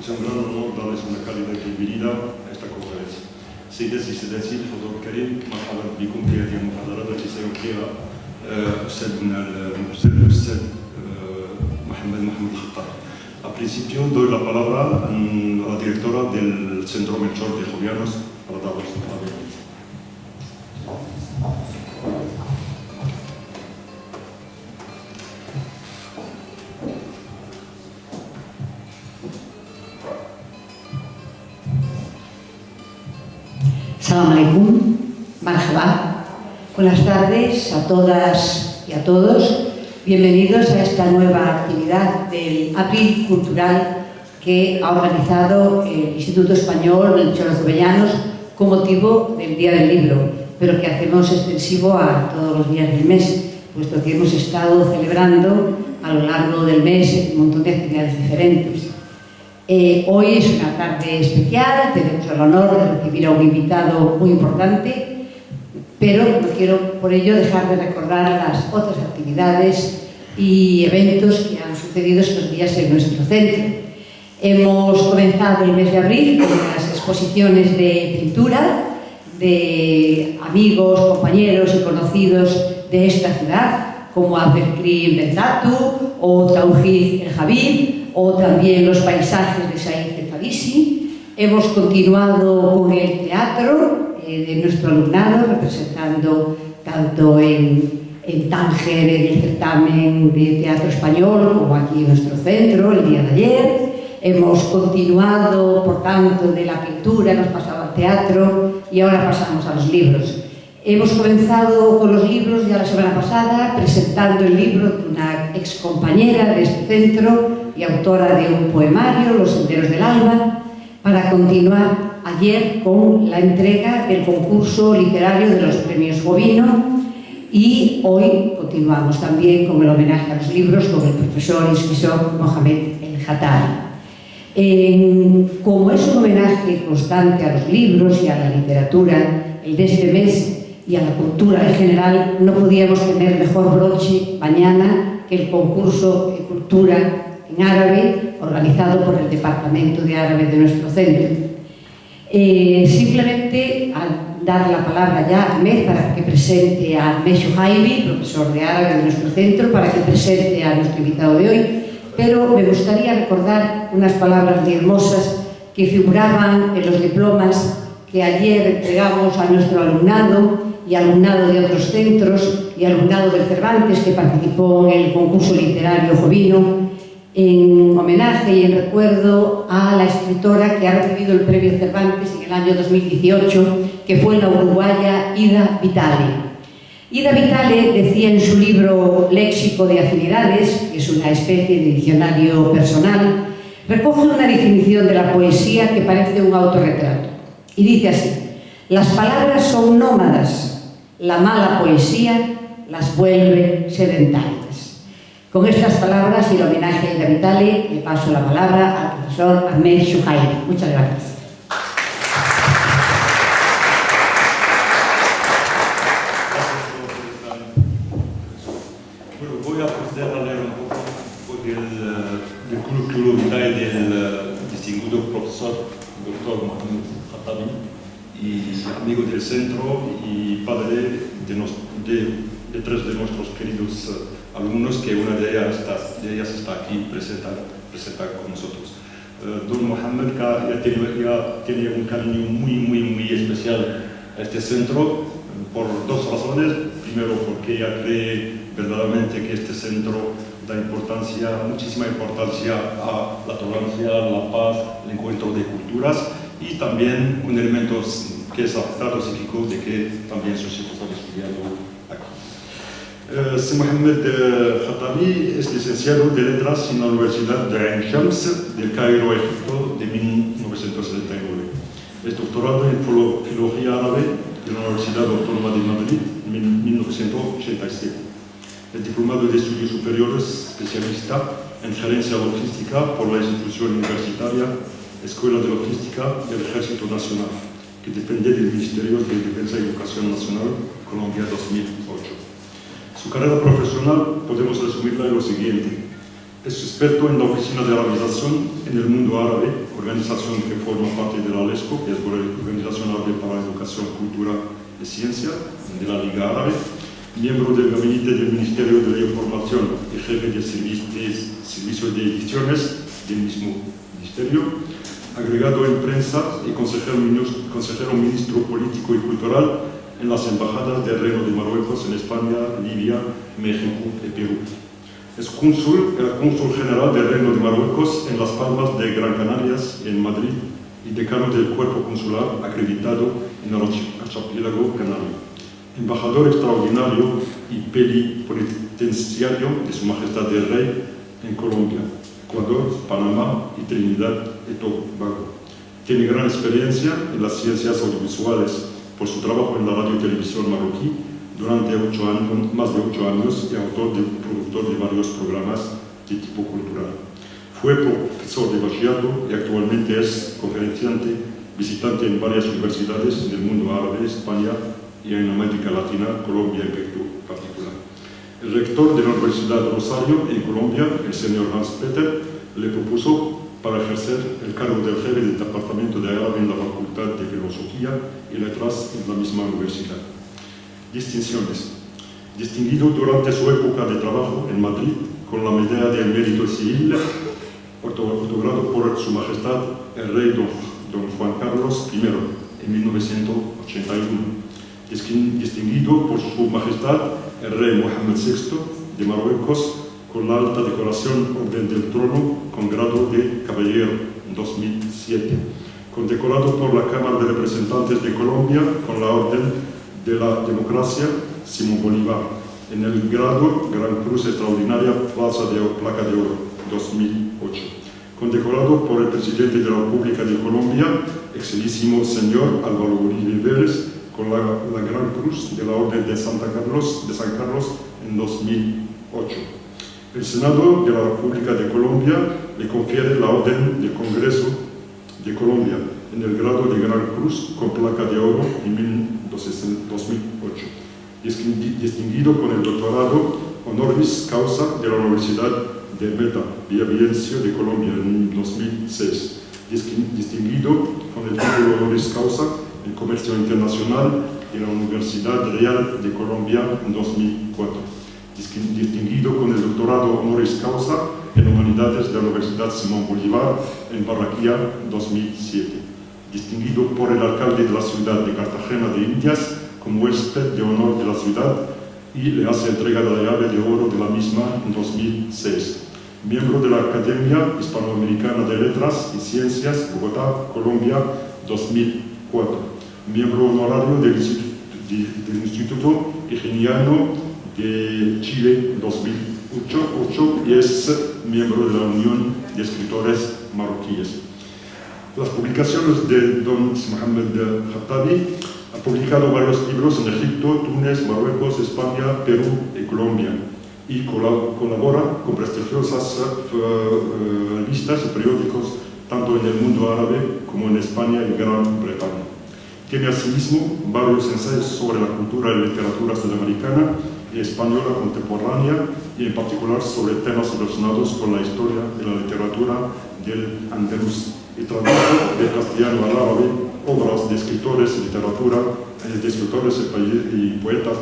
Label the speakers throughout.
Speaker 1: Es un gran honor darles una cálida bienvenida a esta conferencia. سيداتي سادتي الحضور الكريم، مرحبا بكم في هذه المحاضرة التي سيلقيها الأستاذ محمد الخطابي. A principio doy la palabra a la directora del Centro Melchor de Jovianos para darles la bienvenida.
Speaker 2: Salam alaikum, marhaba. Buenas tardes a todas y a todos. Bienvenidos a esta nueva actividad del Abril Cultural que ha organizado el Instituto Español Melchor de Jovellanos con motivo del Día del Libro, pero que hacemos extensivo a todos los días del mes, puesto que hemos estado celebrando a lo largo del mes un montón de actividades diferentes. Hoy es una tarde especial, tenemos el honor de recibir a un invitado muy importante, pero no quiero por ello dejar de recordar las otras actividades y eventos que han sucedido estos días en nuestro centro. Hemos comenzado el mes de abril con las exposiciones de pintura de amigos, compañeros y conocidos de esta ciudad, como Abdelkrim Bendatu o Tauhid El Habib, o también los paisajes de Said El Farisi. Hemos continuado con el teatro de nuestro alumnado, representando tanto en Tánger, en el certamen de teatro español, como aquí en nuestro centro el día de ayer. Hemos continuado, por tanto, de la pintura, hemos pasado al teatro y ahora pasamos a los libros. Hemos comenzado con los libros ya la semana pasada, presentando el libro de una excompañera de este centro y autora de un poemario, Los Senderos del Alba, para continuar ayer con la entrega del concurso literario de los premios Jovino, y hoy continuamos también con el homenaje a los libros con el profesor y escritor Mohamed El Khattabi. Como es un homenaje constante a los libros y a la literatura, el de este mes, y a la cultura en general, no podíamos tener mejor broche mañana que el concurso de cultura en árabe organizado por el Departamento de Árabe de nuestro centro. Simplemente al dar la palabra ya a Ahmed para que presente a Ahmed Shuhaibi, profesor de árabe de nuestro centro, para que presente a nuestro invitado de hoy, pero me gustaría recordar unas palabras muy hermosas que figuraban en los diplomas que ayer entregamos a nuestro alumnado y alumnado de otros centros y alumnado del Cervantes que participó en el concurso literario Jovino, en homenaje y en recuerdo a la escritora que ha recibido el premio Cervantes en el año 2018, que fue la uruguaya Ida Vitale. Ida Vitale decía en su libro Léxico de Afinidades, que es una especie de diccionario personal, recoge una definición de la poesía que parece un autorretrato. Y dice así: las palabras son nómadas, la mala poesía las vuelve sedentarias. Con estas palabras y el homenaje a Ida Vitale, le paso la palabra al profesor Ahmed Shuhaibi. Muchas gracias.
Speaker 1: Bueno, voy a proceder a leer un poco del currículum vitae del distinguido profesor doctor Mohamed Khattabi, y amigo del centro y padre de tres de nuestros queridos alumnos, que una de ellas está aquí presenta con nosotros. Don Mohamed ya tiene un cariño muy especial a este centro por dos razones. Primero, porque ella cree verdaderamente que este centro da muchísima importancia a la tolerancia, la paz, el encuentro de culturas, y también un elemento que es afectado psíquico de que también sus hijos han estudiado aquí. Mohamed Khattabi es licenciado de Letras en la Universidad de Ain Shams del Cairo, Egipto, de 1979. Es doctorado en Filología Árabe de la Universidad Autónoma de Madrid en 1987. Es diplomado de Estudios Superiores, especialista en Gerencia Logística por la institución universitaria Escuela de Logística del Ejército Nacional, que depende del Ministerio de Defensa y Educación Nacional, Colombia 2008. Su carrera profesional podemos resumirla en lo siguiente: Es experto en la Oficina de Arabización en el Mundo Árabe, organización que forma parte de la UNESCO, que es la Organización Árabe para la Educación, Cultura y Ciencia, de la Liga Árabe, miembro del gabinete del Ministerio de la Información y jefe del servicio de ediciones del mismo ministerio, agregado en prensa y consejero ministro político y cultural en las embajadas del Reino de Marruecos en España, Libia, México y Perú. Es cónsul general del Reino de Marruecos en Las Palmas de Gran Canarias y en Madrid y decano del cuerpo consular acreditado en el archipiélago canario. Embajador extraordinario y plenipotenciario de Su Majestad el Rey en Colombia, Ecuador, Panamá y Trinidad y Tobago. Tiene gran experiencia en las ciencias audiovisuales por su trabajo en la radio y televisión marroquí durante más de 8 años y productor de varios programas de tipo cultural. Fue profesor de bachillerato y actualmente es conferenciante visitante en varias universidades del mundo árabe, España y en América Latina, Colombia y Perú en particular. El rector de la Universidad de Rosario en Colombia, el señor Hans Peter, le propuso para ejercer el cargo del jefe del Departamento de Árabe en la Facultad de Filosofía y Letras en la misma universidad. Distinciones. Distinguido durante su época de trabajo en Madrid con la Medalla del Mérito Civil, otorgado por Su Majestad el Rey don Juan Carlos I en 1981. Distinguido por Su Majestad el Rey Mohammed VI de Marruecos con la alta decoración Orden del Trono con grado de Caballero en 2007. Condecorado por la Cámara de Representantes de Colombia con la Orden de la Democracia Simón Bolívar en el grado Gran Cruz Extraordinaria Placa de Oro 2008. Condecorado por el Presidente de la República de Colombia, excelentísimo señor Álvaro Uribe Vélez, con la Gran Cruz de la Orden de San Carlos en 2008. El Senado de la República de Colombia le confiere la Orden del Congreso de Colombia en el grado de Gran Cruz con placa de oro en 2008. Distinguido con el doctorado honoris causa de la Universidad de Meta, Villavicencio de Colombia en 2006. Distinguido con el título honoris causa en Comercio Internacional de la Universidad Real de Colombia en 2004. Distinguido con el doctorado honoris causa en Humanidades de la Universidad Simón Bolívar en Barranquilla 2007. Distinguido por el alcalde de la ciudad de Cartagena de Indias como huésped de honor de la ciudad y le hace entrega de la llave de oro de la misma en 2006. Miembro de la Academia Hispanoamericana de Letras y Ciencias, Bogotá, Colombia, 2004. Miembro honorario del Instituto Ingeniero de Chile, 2008 y es miembro de la Unión de Escritores Marroquíes. Las publicaciones de don Mohamed Khattabi ha publicado varios libros en Egipto, Túnez, Marruecos, España, Perú y Colombia y colabora con prestigiosas revistas y periódicos tanto en el mundo árabe como en España y Gran Bretaña. Tiene asimismo varios ensayos sobre la cultura y literatura sudamericana y española contemporánea y en particular sobre temas relacionados con la historia de la literatura del Andaluz y tradujo de castellano al árabe obras de escritores y literatura, de escritores y poetas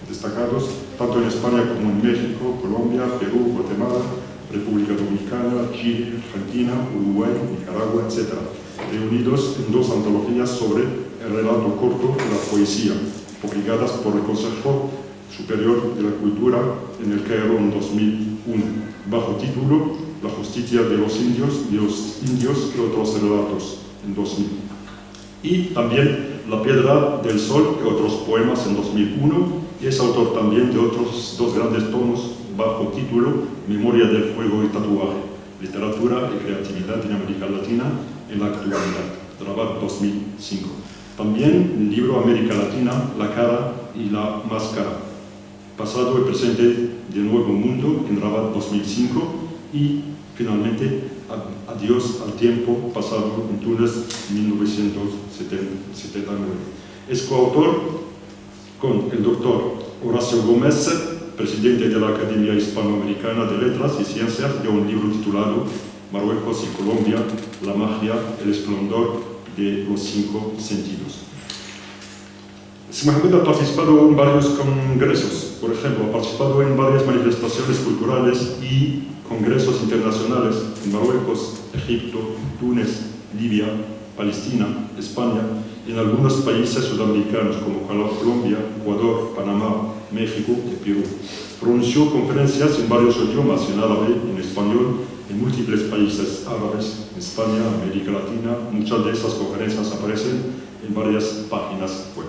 Speaker 1: destacados tanto en España como en México, Colombia, Perú, Guatemala, República Dominicana, Chile, Argentina, Uruguay, Nicaragua, etc., reunidos en 2 antologías sobre el relato corto y la poesía, publicadas por el Consejo Superior de la Cultura en el Cairo en 2001, bajo título La justicia de los indios y otros relatos en 2000. Y también La piedra del sol y otros poemas en 2001, y es autor también de otros 2 grandes tomos bajo título Memoria del fuego y tatuaje, literatura y creatividad en América Latina en la actualidad, Rabat 2005. También el libro América Latina, la cara y la máscara, pasado y presente de Nuevo Mundo en Rabat 2005 y finalmente Adiós al tiempo pasado en Túnez 1979. Es coautor con el doctor Horacio Gómez, presidente de la Academia Hispanoamericana de Letras y Ciencias, dio un libro titulado Marruecos y Colombia, la magia, el esplendor de los 5 sentidos. Si Mohamed ha participado en varios congresos, por ejemplo, ha participado en varias manifestaciones culturales y congresos internacionales en Marruecos, Egipto, Túnez, Libia, Palestina, España y en algunos países sudamericanos como Colombia, Ecuador, Panamá, México y Perú. Pronunció conferencias en varios idiomas, en árabe, en español, en múltiples países árabes, en España, América Latina. Muchas de esas conferencias aparecen en varias páginas web.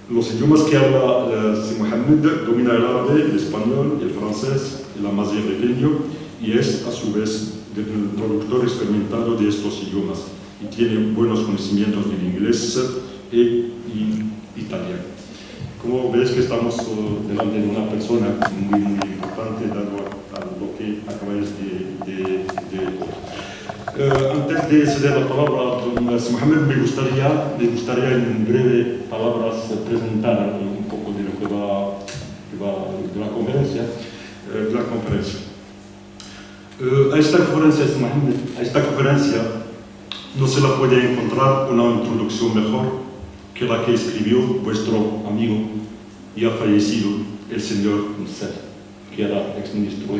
Speaker 1: Los idiomas que habla Mohamed domina el árabe, el español, el francés, el amazigheño y es a su vez el traductor experimentado de estos idiomas y tiene buenos conocimientos del inglés y italiano. Como ves que estamos delante de una persona muy importante dado a lo que acabáis de antes de ceder la palabra a Mohamed, me gustaría en breve palabras presentar un poco de lo que va de la conferencia. A esta conferencia no se la puede encontrar una introducción mejor que la que escribió vuestro amigo y ha fallecido el señor Moussel, que era exministro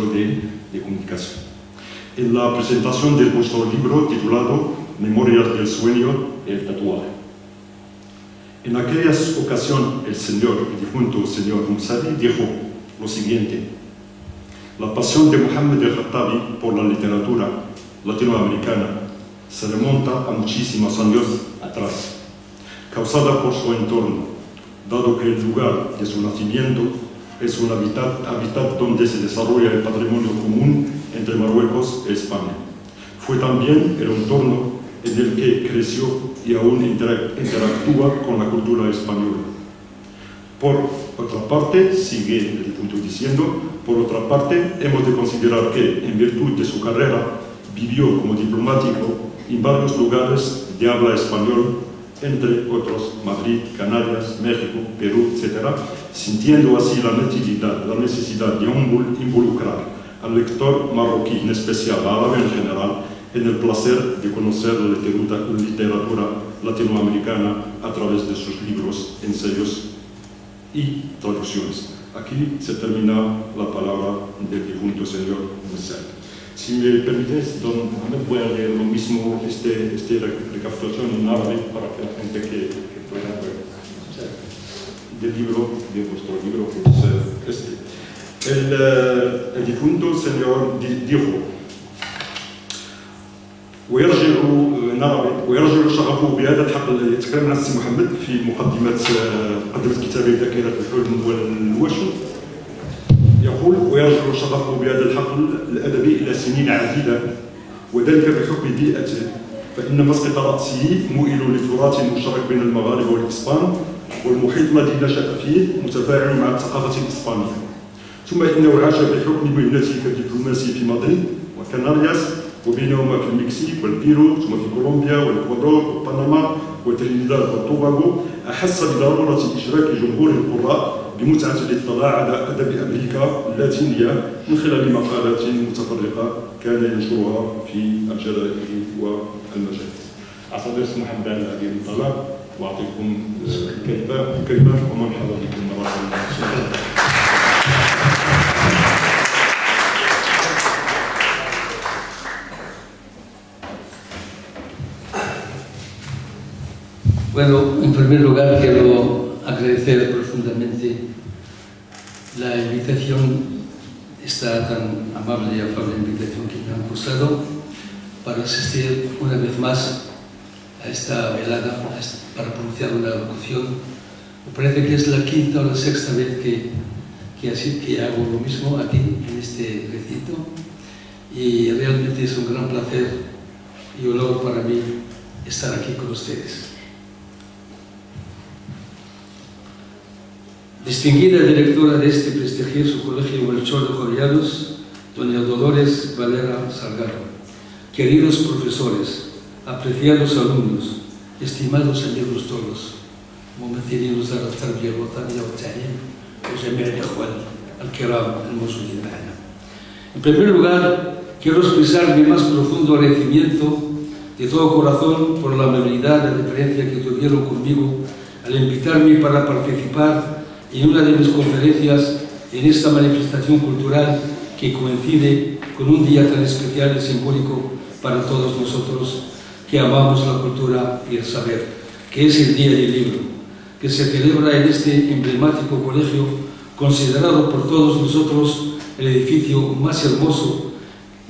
Speaker 1: de Comunicación. En la presentación de vuestro libro titulado Memorias del sueño y el tatuaje. En aquella ocasión el difunto señor Moussel dijo lo siguiente: la pasión de Mohamed el-Khattabi por la literatura latinoamericana se remonta a muchísimos años atrás, causada por su entorno, dado que el lugar de su nacimiento es un hábitat donde se desarrolla el patrimonio común entre Marruecos e España. Fue también el entorno en el que creció y aún interactúa con la cultura española. Por otra parte, sigue el difunto diciendo, por otra parte, hemos de considerar que, en virtud de su carrera, vivió como diplomático en varios lugares de habla español, entre otros Madrid, Canarias, México, Perú, etc., sintiendo así la necesidad de involucrar al lector marroquí, en especial árabe en general, en el placer de conocer la literatura latinoamericana a través de sus libros, ensayos y traducciones. Aquí se termina la palabra del difunto señor Moussel. Si me permites, don Mohamed, voy a leer lo mismo, esta recapitulación en árabe para que la gente que pueda ver de vuestro libro, que es este. El difunto señor dijo: ويرجع شغفه بهذا الحقل. يتكلم عن السي محمد في مقدمة كتابه ذاكرة الحلم والوشم. يقول: ويرجع شغفه بهذا الحقل الأدبي إلى سنين عديدة، وذلك بحكم بيئته، فإن مسقط رأسه مؤل لتراث مشترك بين المغاربة والإسبان، والمحيط الذي نشأ فيه متفاعل مع الثقافة الإسبانية. ثم إنه عاش بحكم مهنته كدبلوماسي في مدريد وكنارياس، وبينهما في المكسيك والبيرو، ثم في كولومبيا والإكوادور وبنما وترينيداد وتوباغو. أحس بضرورة إشراك جمهور القراء بمتعة الاطلاع على أدب أمريكا اللاتينية من خلال مقالات متفرقة كان ينشرها في الجرائد والمجلات. أعتذر محمد على هذه الإطلاع وأعطيكم الكلمة ومرحبا بكم مرة أخرى.
Speaker 3: Bueno, en primer lugar quiero agradecer profundamente la invitación, esta tan amable y afable invitación que me han cursado para asistir una vez más a esta velada, para pronunciar una locución. Me parece que es la quinta o la sexta vez que hago lo mismo aquí, en este recinto, y realmente es un gran placer y honor para mí estar aquí con ustedes. Distinguida directora de este prestigioso Colegio Melchor de Jovellanos, doña Dolores Valera Salgado, queridos profesores, apreciados alumnos, estimados amigos todos, ممثلين وزارة التربية الوطنية والتعليم وجميع الإخوان الكرام الموجودين معنا. En primer lugar, quiero expresar mi más profundo agradecimiento de todo corazón por la amabilidad y la deferencia que tuvieron conmigo al invitarme para participar en una de mis conferencias en esta manifestación cultural que coincide con un día tan especial y simbólico para todos nosotros que amamos la cultura y el saber, que es el Día del Libro, que se celebra en este emblemático colegio considerado por todos nosotros el edificio más hermoso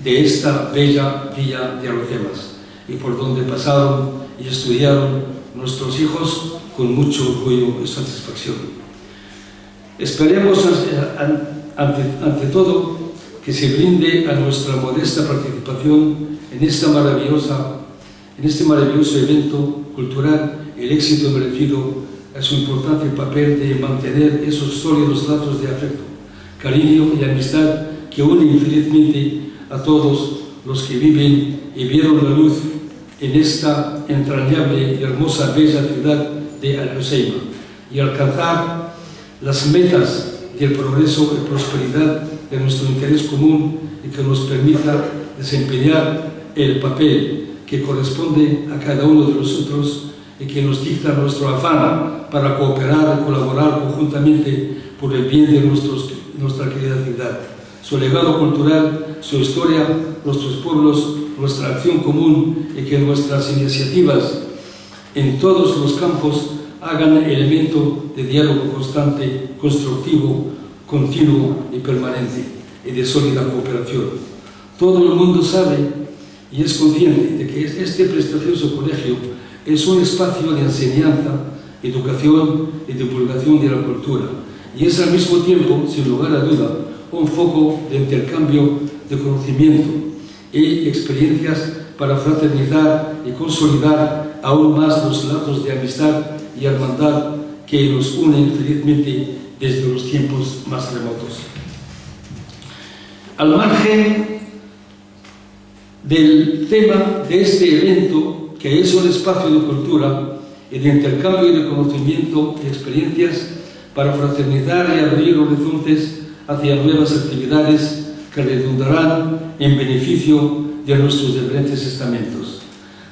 Speaker 3: de esta bella villa de Alhucemas y por donde pasaron y estudiaron nuestros hijos con mucho orgullo y satisfacción. Esperemos ante todo que se brinde a nuestra modesta participación en este maravilloso evento cultural el éxito merecido a su importante papel de mantener esos sólidos lazos de afecto, cariño y amistad que unen infelizmente a todos los que viven y vieron la luz en esta entrañable y hermosa bella ciudad de Al-Hoceima y alcanzar las metas del progreso y prosperidad de nuestro interés común y que nos permita desempeñar el papel que corresponde a cada uno de nosotros y que nos dicta nuestro afán para cooperar y colaborar conjuntamente por el bien de nuestra querida ciudad, su legado cultural, su historia, nuestros pueblos, nuestra acción común y que nuestras iniciativas en todos los campos hagan elemento de diálogo constante, constructivo, continuo y permanente y de sólida cooperación. Todo el mundo sabe y es consciente de que este prestigioso colegio es un espacio de enseñanza, educación y divulgación de la cultura y es al mismo tiempo, sin lugar a duda, un foco de intercambio de conocimiento y experiencias para fraternizar y consolidar aún más los lazos de amistad y hermandad que nos unen felizmente desde los tiempos más remotos. Al margen del tema de este evento, que es un espacio de cultura y de intercambio de conocimiento y experiencias para fraternizar y abrir horizontes hacia nuevas actividades que redundarán en beneficio de nuestros diferentes estamentos.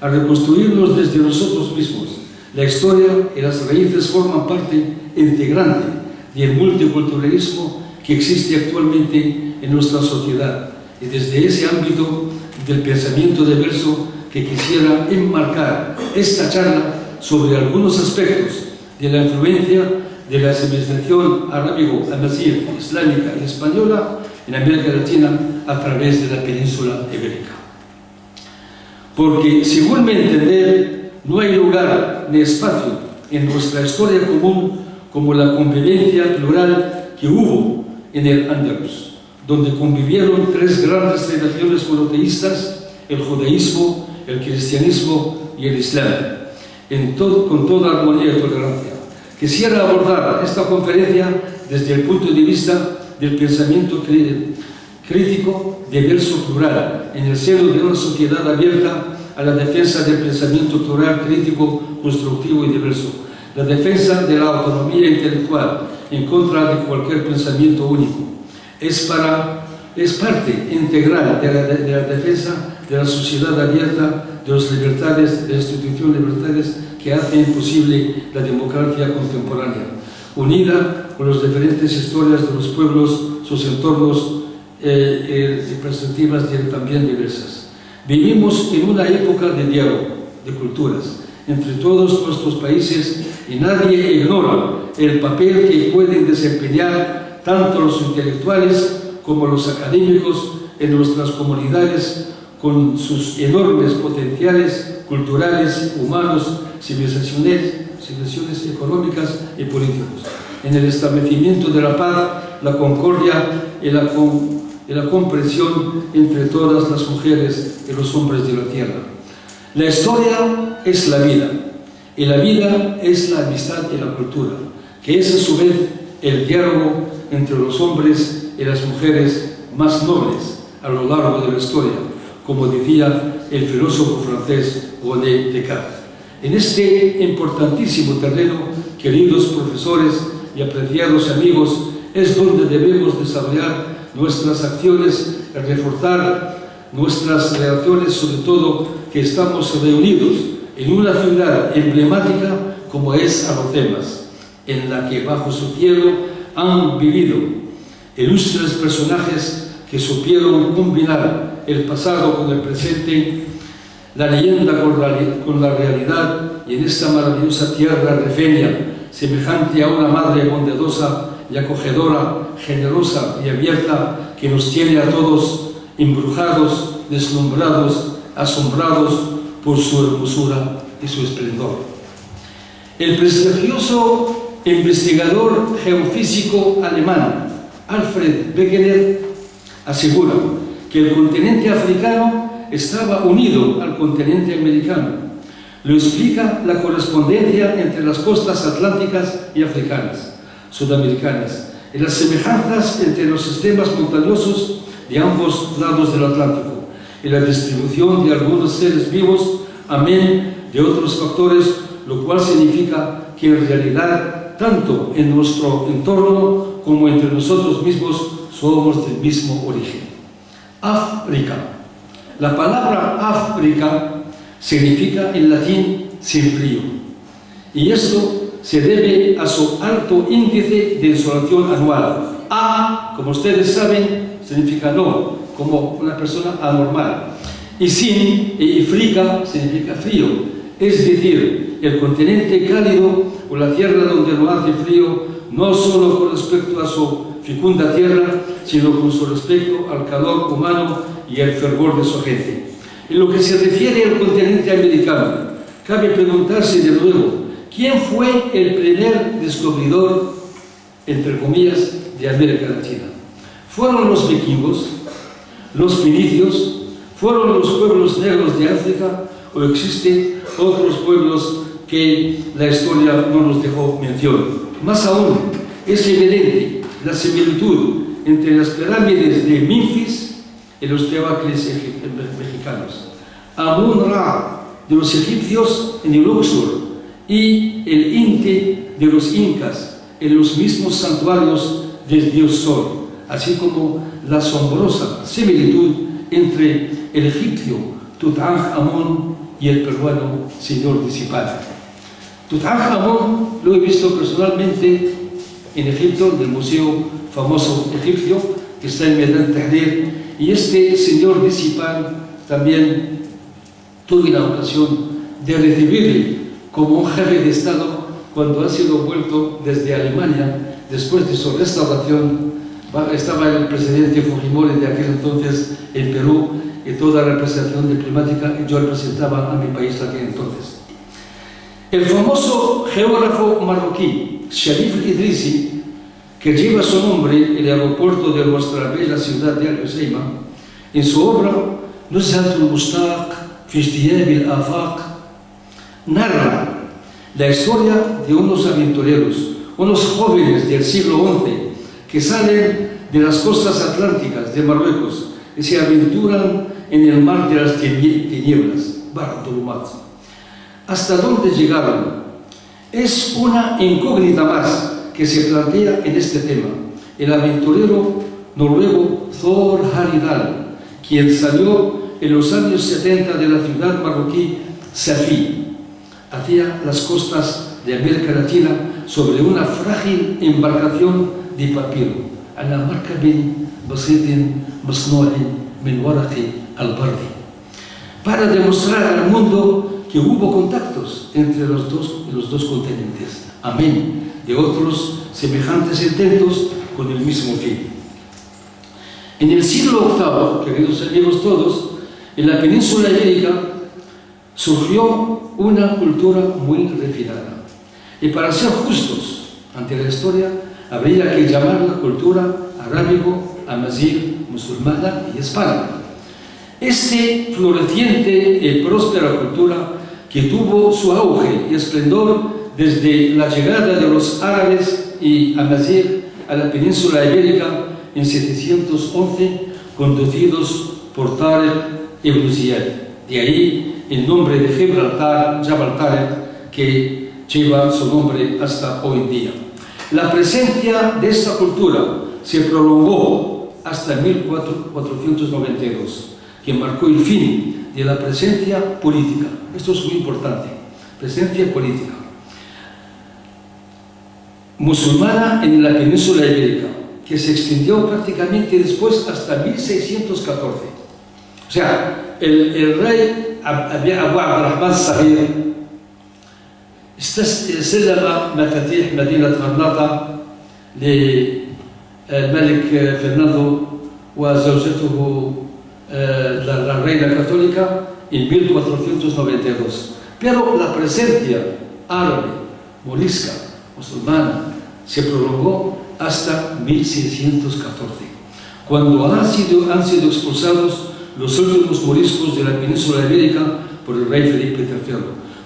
Speaker 3: Al reconstruirnos desde nosotros mismos, la historia y las raíces forman parte integrante del multiculturalismo que existe actualmente en nuestra sociedad y desde ese ámbito del pensamiento diverso que quisiera enmarcar esta charla sobre algunos aspectos de la influencia de la civilización arábigo-amazigh, islámica y española en América Latina a través de la península ibérica. Porque, según mi entender, no hay lugar ni espacio en nuestra historia común como la convivencia plural que hubo en el Andalus, donde convivieron tres grandes tradiciones monoteístas, el judaísmo, el cristianismo y el islam, con toda armonía y tolerancia. Quisiera abordar esta conferencia desde el punto de vista del pensamiento crítico, diverso, plural, en el seno de una sociedad abierta a la defensa del pensamiento plural, crítico, constructivo y diverso, la defensa de la autonomía intelectual en contra de cualquier pensamiento único. Es parte integral de la defensa de la sociedad abierta, de las libertades, de la institución de libertades que hacen posible la democracia contemporánea, unida con las diferentes historias de los pueblos, sus entornos y perspectivas también diversas. Vivimos en una época de diálogo, de culturas, entre todos nuestros países y nadie ignora el papel que pueden desempeñar tanto los intelectuales como los académicos en nuestras comunidades con sus enormes potenciales culturales, humanos, civilizaciones económicas y políticos, en el establecimiento de la paz, la concordia y la comprensión entre todas las mujeres y los hombres de la tierra. La historia es la vida, y la vida es la amistad y la cultura, que es a su vez el diálogo entre los hombres y las mujeres más nobles a lo largo de la historia, como decía el filósofo francés René Descartes. En este importantísimo terreno, queridos profesores y apreciados amigos, es donde debemos desarrollar nuestras acciones, reforzar nuestras relaciones, sobre todo que estamos reunidos en una ciudad emblemática como es Alhucemas, en la que bajo su cielo han vivido ilustres personajes que supieron combinar el pasado con el presente, la leyenda con la realidad, y en esta maravillosa tierra rifeña, semejante a una madre bondadosa y acogedora, generosa y abierta, que nos tiene a todos embrujados, deslumbrados, asombrados por su hermosura y su esplendor. El prestigioso investigador geofísico alemán Alfred Wegener asegura que el continente africano estaba unido al continente americano. Lo explica la correspondencia entre las costas atlánticas y africanas, sudamericanas, y las semejanzas entre los sistemas montañosos de ambos lados del Atlántico, y la distribución de algunos seres vivos, amén de otros factores, lo cual significa que en realidad, tanto en nuestro entorno como entre nosotros mismos, somos del mismo origen. África. La palabra África significa en latín sin frío, y esto se debe a su alto índice de insolación anual. A, como ustedes saben, significa no, como una persona anormal, y sin, y Frica significa frío, es decir, el continente cálido o la tierra donde no hace frío, no solo con respecto a su fecunda tierra, sino con su respecto al calor humano y el fervor de su gente. En lo que se refiere al continente americano, cabe preguntarse de nuevo, ¿quién fue el primer descubridor, entre comillas, de América Latina? ¿Fueron los vikingos, los fenicios, fueron los pueblos negros de África, o existen otros pueblos que la historia no nos dejó mención? Más aún, es evidente la similitud entre las pirámides de Memphis y los teocallis mexicanos, Amun-Ra de los egipcios en el Luxor y el Inti de los incas en los mismos santuarios del dios Sol, así como la asombrosa similitud entre el egipcio Tutankamón y el peruano señor Disipán. Tutankamón lo he visto personalmente en Egipto, en el museo famoso egipcio que está en Medan Tahrir, y este señor Disipán también tuve la ocasión de recibirle como un jefe de Estado cuando ha sido vuelto desde Alemania después de su restauración. Estaba el presidente Fujimori de aquel entonces en Perú, y toda la representación diplomática, y yo representaba a mi país aquel entonces. El famoso geógrafo marroquí Sharif Idrisi, que lleva su nombre el aeropuerto de nuestra bella ciudad de Al-Husayma, en su obra Nuzhat al-Mushtaq fi Ijtiyab al-Afaq, narra la historia de unos aventureros, unos jóvenes del siglo XI que salen de las costas atlánticas de Marruecos y se aventuran en el mar de las tinieblas, Bahr al-Dhulumat. ¿Hasta dónde llegaron? Es una incógnita más que se plantea en este tema. El aventurero noruego Thor Heyerdahl, quien salió en los años 70 de la ciudad marroquí Safi, hacia las costas de América Latina sobre una frágil embarcación de papiro, على مركب بسيط مصنوع من ورق البرد, para demostrar al mundo que hubo contactos entre los dos continentes, amén de otros semejantes intentos con el mismo fin. En el siglo VIII, queridos amigos todos, en la península ibérica surgió una cultura muy refinada, y para ser justos ante la historia habría que llamarla cultura arábigo-amazigh, musulmana y hispana. Este floreciente y próspera cultura, que tuvo su auge y esplendor desde la llegada de los árabes y amazigh a la península ibérica en 711, conducidos por Tariq ibn Ziyad. De ahí el nombre de Gibraltar, Jabal Tariq, que lleva su nombre hasta hoy en día. La presencia de esta cultura se prolongó hasta 1492, que marcó el fin de la presencia política. Esto es muy importante, presencia política musulmana en la península ibérica, que se extendió prácticamente después hasta 1614. O sea, el rey Abu Abdurrahman Sahir سلم مفاتيح مدينة غرناطة للملك فرناندو وزوجته la reina católica en 1492. Pero la presencia árabe, morisca, musulmana, se prolongó hasta 1614, cuando han sido expulsados los últimos moriscos de la península ibérica por el rey Felipe III.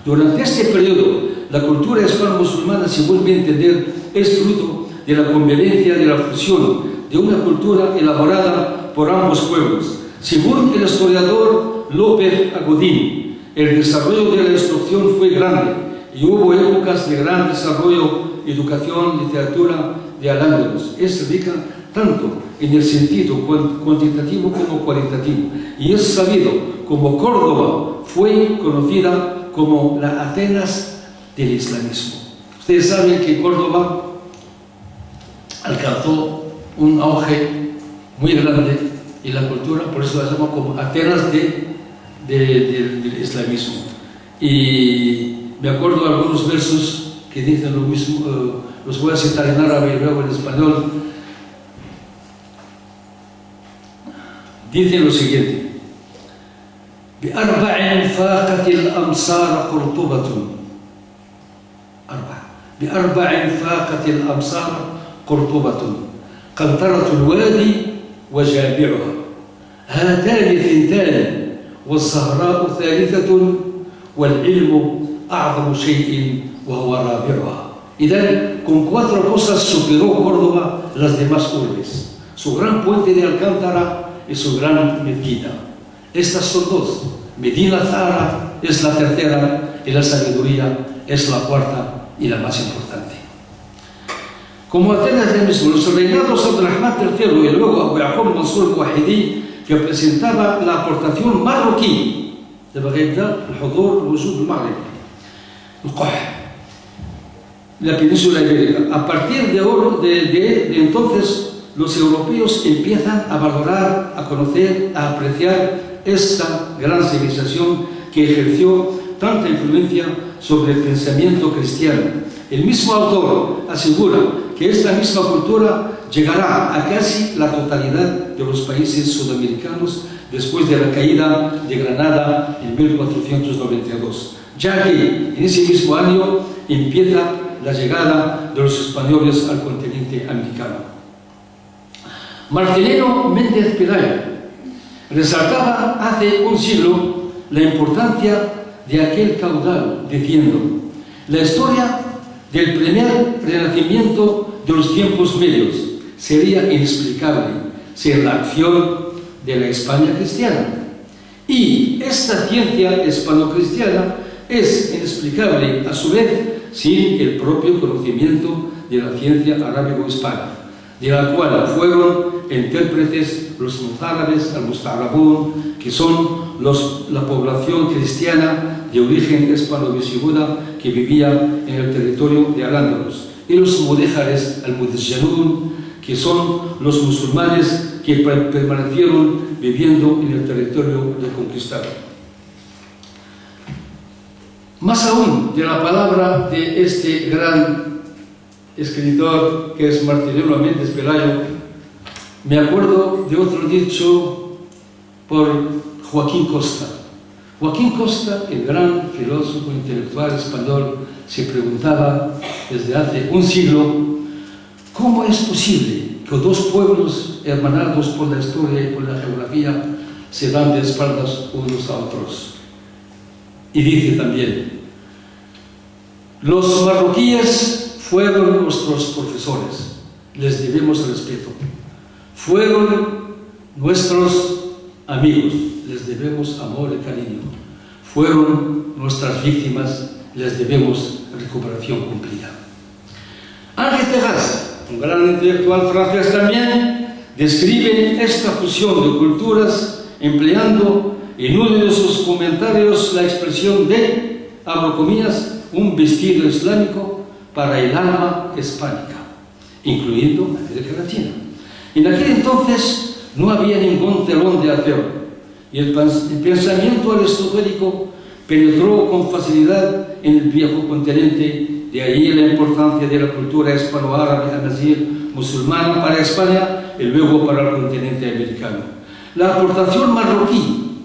Speaker 3: Durante este periodo, la cultura hispano-musulmana, según mi entender, es fruto de la convivencia, de la fusión de una cultura elaborada por ambos pueblos. Según el historiador López Agudín, el desarrollo de la instrucción fue grande y hubo épocas de gran desarrollo, educación, literatura de Al-Ándalus. Es rica tanto en el sentido cuantitativo como cualitativo, y es sabido como Córdoba fue conocida como la Atenas del islamismo. Ustedes saben que Córdoba alcanzó un auge muy grande en la cultura, por eso la llamo como Atenas del islamismo. Y me acuerdo de algunos versos que dicen lo mismo, los voy a citar en árabe y luego en español. Dicen lo siguiente: بأربع فاقت الأمصار قرطبة بأربع فاقت الأمصار قرطبة قنطرة الوادي وجامعها هاتان ثنتان والزهراء ثالثة والعلم أعظم شيء وهو رابعها. إذن con cuatro cosas superó Córdoba las demás urbes: su gran puente de Alcántara y su gran mezquita. Estas son dos. Medina Zahara es la tercera y la sabiduría es la cuarta y la más importante. Como Atenas del mismo, los reinados Abdurrahman III y luego Abu Yaqub Mansur al-Wahidi, que presentaba la aportación marroquí de Baghdad, el Hudur, el Wujud, el Maghreb, el Qah, la península ibérica. A partir de entonces, los europeos empiezan a valorar, a conocer, a apreciar esta gran civilización que ejerció tanta influencia sobre el pensamiento cristiano. El mismo autor asegura que esta misma cultura llegará a casi la totalidad de los países sudamericanos después de la caída de Granada en 1492, ya que en ese mismo año empieza la llegada de los españoles al continente americano. Marcelino Méndez Pelayo resaltaba hace un siglo la importancia de aquel caudal, diciendo: la historia del primer renacimiento de los tiempos medios sería inexplicable sin la acción de la España cristiana. Y esta ciencia hispano-cristiana es inexplicable a su vez sin el propio conocimiento de la ciencia arábigo-hispana, de la cual fueron intérpretes los mozárabes, al-Mustarabún, que son la población cristiana de origen hispano-visigoda que vivía en el territorio de Al-Ándalus, y los mudéjares, al-Mudajjalún, que son los musulmanes que permanecieron viviendo en el territorio reconquistado. Más aún de la palabra de este gran escritor que es Marcelino Méndez Pelayo, me acuerdo de otro dicho por Joaquín Costa. Joaquín Costa, el gran filósofo intelectual español, se preguntaba desde hace un siglo: ¿cómo es posible que dos pueblos hermanados por la historia y por la geografía se dan de espaldas unos a otros? Y dice también: los marroquíes fueron nuestros profesores, les debemos respeto. Fueron nuestros amigos, les debemos amor y cariño. fueron nuestras víctimas, les debemos recuperación cumplida. Henri Terrasse, un gran intelectual francés también, describe esta fusión de culturas empleando en uno de sus comentarios la expresión de, abro comillas, un vestido islámico para el alma hispánica, incluyendo América Latina. En aquel entonces no había ningún telón de acero y el pensamiento aristotélico penetró con facilidad en el viejo continente. De ahí la importancia de la cultura hispano-árabe, amazigh, musulmana para España y luego para el continente americano. La aportación marroquí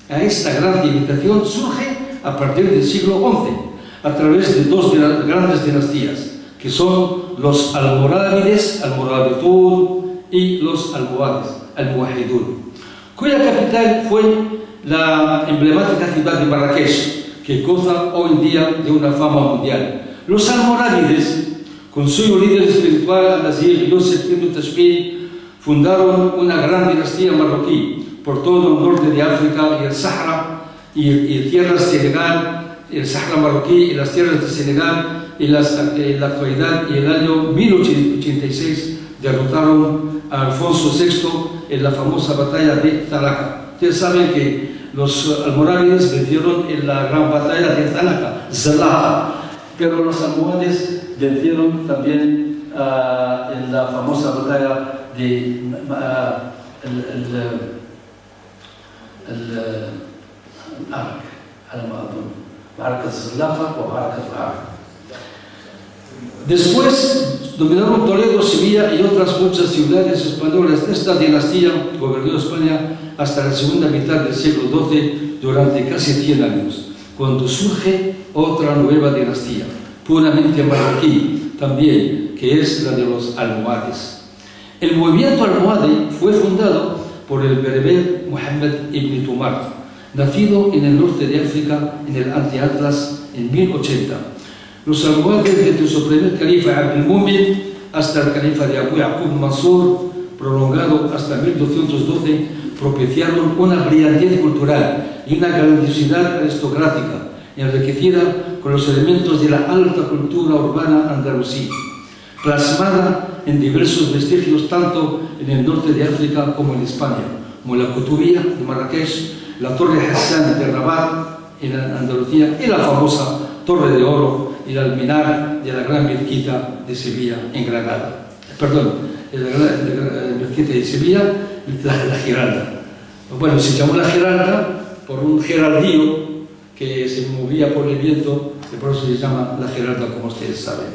Speaker 3: a esta gran civilización surge a partir del siglo XI, a través de dos grandes dinastías, que son los almorávides, almorabitún, y los almohades, almohidún, cuya capital fue la emblemática ciudad de Marrakech, que goza hoy en día de una fama mundial. Los almorávides, con su líder espiritual, Nazir Yosef ibn Tashfin, fundaron una gran dinastía marroquí por todo el norte de África y el Sahara y tierras Senegal, el Sahara marroquí y las tierras de Senegal. En la actualidad, y en el año 1886 derrotaron a Alfonso VI en la famosa batalla de Zalaca. Ustedes saben que los almorávides vencieron en la gran batalla de Zalaca, pero los almohades vencieron también en la famosa batalla de Después dominaron Toledo, Sevilla y otras muchas ciudades españolas. Esta dinastía gobernó España hasta la segunda mitad del siglo XII, durante casi 100 años, cuando surge otra nueva dinastía, puramente marroquí también, que es la de los almohades. El movimiento almohade fue fundado por el bereber Mohammed ibn Tumart, nacido en el norte de África en el Anti-Atlas en 1080. Los almohades, desde su primer califa Abd-el-Mumin hasta el califa de Abu Yaqub Mansur, prolongado hasta 1212, propiciaron una brillantez cultural y una grandiosidad aristocrática, enriquecida con los elementos de la alta cultura urbana andalusí, plasmada en diversos vestigios tanto en el norte de África como en España, como la Kutubía de Marrakech, la Torre Hassan de Rabat en Andalucía y la famosa Torre de Oro y el alminar de la Gran Mezquita de Sevilla en Granada. Perdón, la Mezquita de Sevilla, la Giralda. Bueno, se llamó la Giralda por un geraldío que se movía por el viento, y por eso se llama la Giralda, como ustedes saben.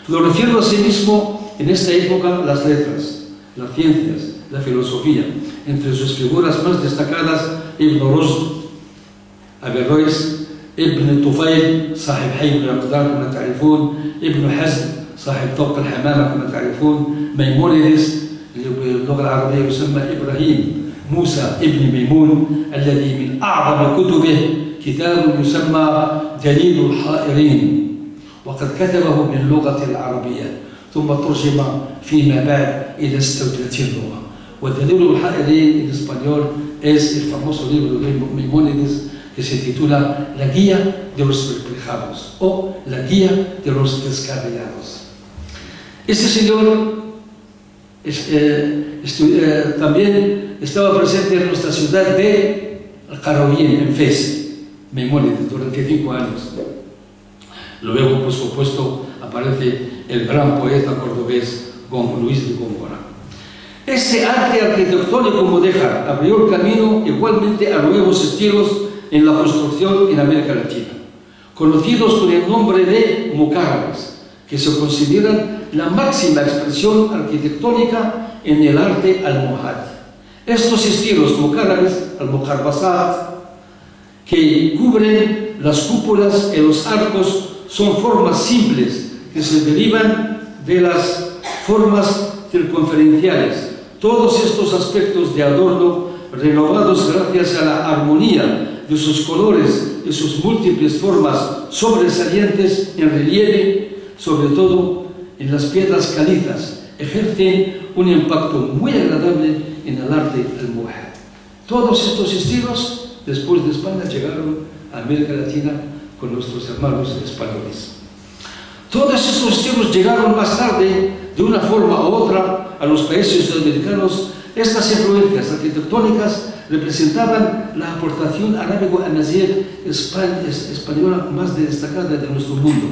Speaker 3: Florecieron asimismo en esta época las letras, las ciencias, la filosofía. Entre sus figuras más destacadas, Ibn Rushd, Averroes, ابن طفيل صاحب حي الأقدار كما تعرفون، ابن حزم صاحب طوق الحمامة كما تعرفون، ميمونيدس باللغة العربية يسمى إبراهيم موسى ابن ميمون الذي من أعظم كتبه كتاب يسمى دليل الحائرين، وقد كتبه باللغة العربية ثم ترجم فيما بعد إلى 36 لغة. ودليل الحائرين en español es el famoso libro de Maimónides que se titula La Guía de los Perplejados o La Guía de los Descarriados. Este señor también estaba presente en nuestra ciudad de Qarawiyyin, en Fez, Maimónides, durante 5 años. Luego, por supuesto, aparece el gran poeta cordobés Luis de Góngora. Este arte arquitectónico mudéjar abrió el camino igualmente a nuevos estilos en la construcción en América Latina, conocidos con el nombre de mocárabes, que se consideran la máxima expresión arquitectónica en el arte almohade. Estos estilos mocárabes, al-mocarbasat, que cubren las cúpulas y los arcos, son formas simples que se derivan de las formas circunferenciales. Todos estos aspectos de adorno, renovados gracias a la armonía de sus colores y sus múltiples formas sobresalientes en relieve, sobre todo en las piedras calizas, ejercen un impacto muy agradable en el arte almohade. Todos estos estilos, después de España, llegaron a América Latina con nuestros hermanos españoles. Todos esos estilos llegaron más tarde, de una forma u otra, a los países sudamericanos. Estas influencias arquitectónicas representaban la aportación arábigo-amazigh española más destacada de nuestro mundo,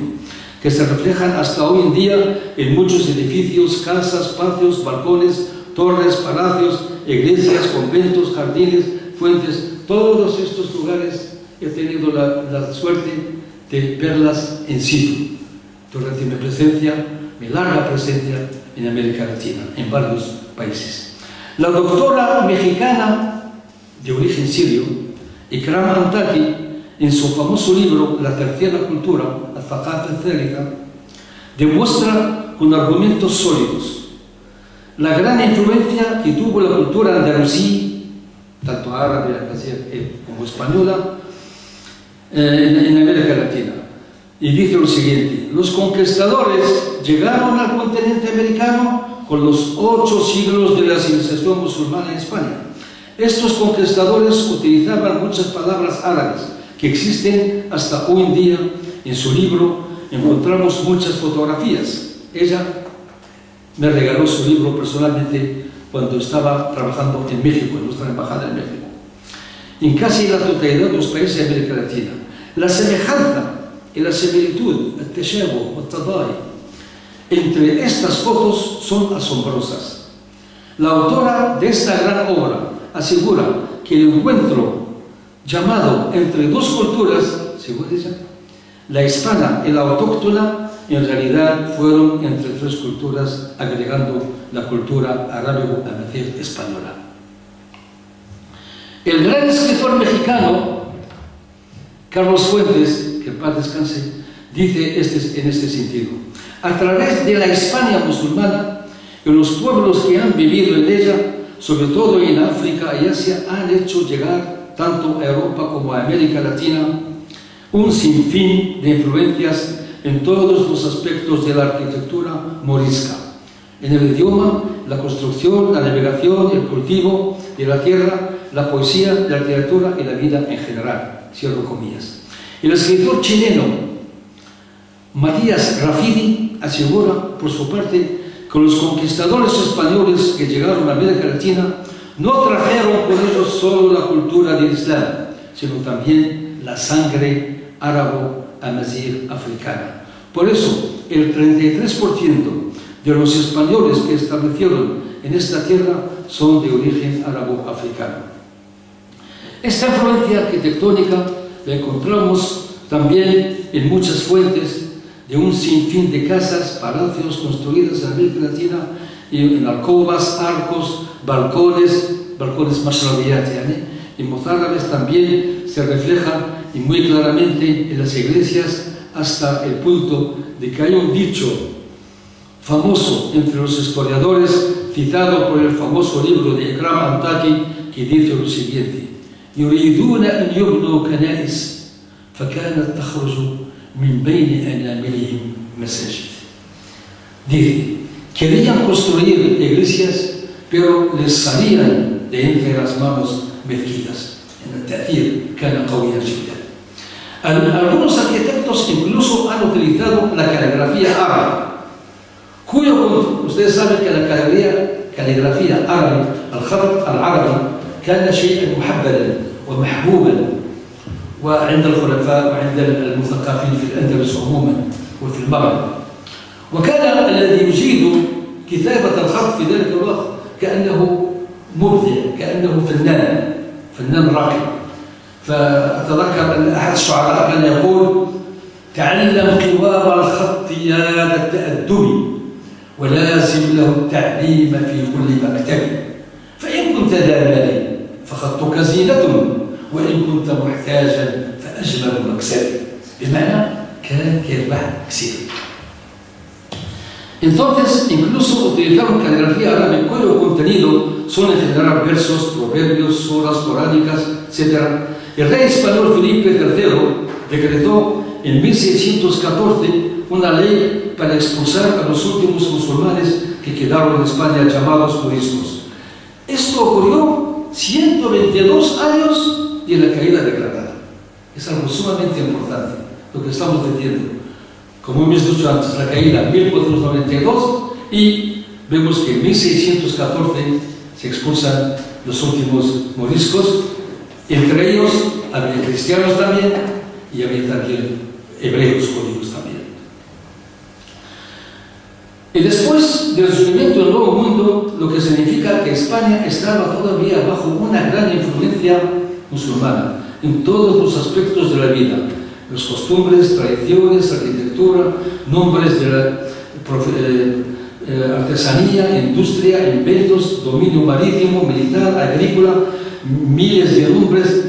Speaker 3: que se reflejan hasta hoy en día en muchos edificios, casas, patios, balcones, torres, palacios, iglesias, conventos, jardines, fuentes. Todos estos lugares he tenido la suerte de verlas en situ durante mi larga presencia en América Latina, en varios países. La doctora mexicana de origen sirio, Ikram Antaki, en su famoso libro La tercera cultura, Al-Thaqafa Thalitha, demuestra con argumentos sólidos la gran influencia que tuvo la cultura andalusí, tanto árabe como española, en América Latina. Y dice lo siguiente: los conquistadores llegaron al continente americano con los 8 siglos de la civilización musulmana en España. Estos conquistadores utilizaban muchas palabras árabes que existen hasta hoy en día. En su libro encontramos muchas fotografías. Ella me regaló su libro personalmente cuando estaba trabajando en México, en nuestra embajada en México. En casi la totalidad de los países de América Latina, la semejanza y la similitud, el teshabuh, el tadai, entre estas fotos son asombrosas. La autora de esta gran obra asegura que el encuentro llamado entre dos culturas, según ella, la hispana y la autóctona, en realidad fueron entre 3 culturas, agregando la cultura arábigo-amazigh española. El gran escritor mexicano Carlos Fuentes, que en paz descanse, dice en este sentido: a través de la Hispania musulmana y los pueblos que han vivido en ella, sobre todo en África y Asia, han hecho llegar tanto a Europa como a América Latina un sinfín de influencias en todos los aspectos de la arquitectura morisca, en el idioma, la construcción, la navegación, el cultivo de la tierra, la poesía, la literatura y la vida en general. Cierro comillas. El escritor chileno Matías Rafidi asegura, por su parte, que los conquistadores españoles que llegaron a América Latina no trajeron con ellos solo la cultura del Islam, sino también la sangre árabo-amazigh africana. Por eso, el 33% de los españoles que establecieron en esta tierra son de origen árabo-africano. Esta influencia arquitectónica la encontramos también en muchas fuentes de un sinfín de casas, palacios construidas en América Latina, y en alcobas, arcos, balcones mashrabiyat, en mozárabes también se refleja y muy claramente en las iglesias, hasta el punto de que hay un dicho famoso entre los historiadores, citado por el famoso libro de Ikram Antaki, que dice lo siguiente: يريدون أن يبنوا كنائس فكانت تخرج من بين أناملهم مساجد. Dice, querían construir iglesias, pero les salían de entre las manos mezquitas. En el ta'thir كان قويا جدا. Algunos arquitectos incluso han utilizado la caligrafía árabe, ustedes saben que la caligrafía árabe, الخط العربي، كان شيئا محببا ومحبوبا وعند الخلفاء وعند المثقفين في الأندلس عموما وفي المغرب. وكان الذي يجيد كتابة الخط في ذلك الوقت كأنه مبدع، كأنه فنان راقي. فأتذكر أن أحد الشعراء كان يقول: تعلم قوام الخط يا ذا التأدب ولازم له التعليم في كل مكتب، فإن كنت ذا مال فخطك زينة وإن كنت محتاجا فأجمل مكسب. بمعنى كان يربح كثير. Entonces, incluso utilizaron caligrafía árabe cuyo contenido son en general versos, proverbios, suras coránicas, etc. El rey español Felipe III decretó en 1614 una ley para expulsar a los últimos musulmanes que quedaron en España, llamados moriscos. Esto ocurrió 122 años de la caída de Granada. Es algo sumamente importante lo que estamos diciendo. Como hemos dicho antes, la caída en 1492 y vemos que en 1614 se expulsan los últimos moriscos. Entre ellos había cristianos también y había también hebreos judíos también. Y después del surgimiento del Nuevo Mundo, lo que significa que España estaba todavía bajo una gran influencia musulmana en todos los aspectos de la vida, las costumbres, tradiciones, arquitectura, nombres de la artesanía, industria, inventos, dominio marítimo, militar, agrícola, miles de nombres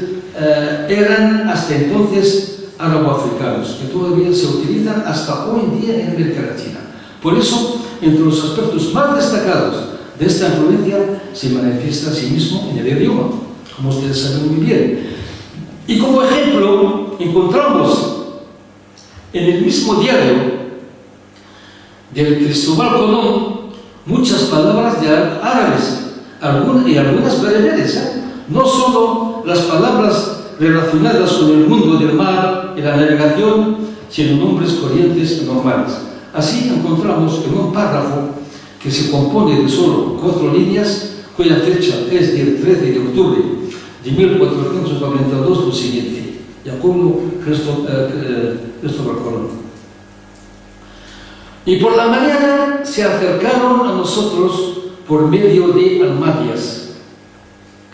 Speaker 3: eran hasta entonces árabo-africanos, que todavía se utilizan hasta hoy en día en América Latina. Por eso, entre los aspectos más destacados de esta influencia se manifiesta a sí mismo en el idioma, como ustedes saben muy bien. Y como ejemplo, encontramos en el mismo diario del Cristóbal Colón muchas palabras de árabes y algunas bereberes, no solo las palabras relacionadas con el mundo del mar y la navegación, sino nombres corrientes y normales. Así encontramos en un párrafo que se compone de solo 4 líneas, cuya fecha es del 13 de octubre de 1492, lo siguiente: Jacobo Cristóbal Colón. Y por la mañana se acercaron a nosotros por medio de almadias.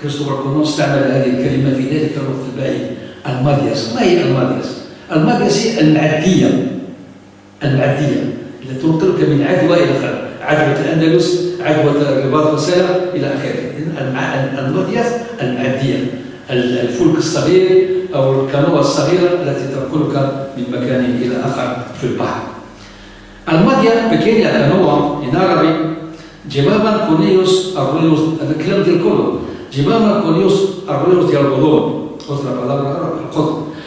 Speaker 3: Cristóbal Colón استعمل هذه الكلمة في ذلك الوقت البعيد. المادياس. ما هي المادياس؟ المادياس هي المعدية التي تنقلك من عدوى إلى آخر، عدوى الأندلس، عدوى الرباط والسلام إلى آخره. المادياس المعدية، الفلك الصغير أو الكانوة الصغيرة التي تنقلك من مكان إلى آخر في البحر. Almadia, pequeña canoa en árabe, llevaban con ellos arroyos, el clan del colo, llevaban con ellos arroyos de algodón, otra palabra árabe,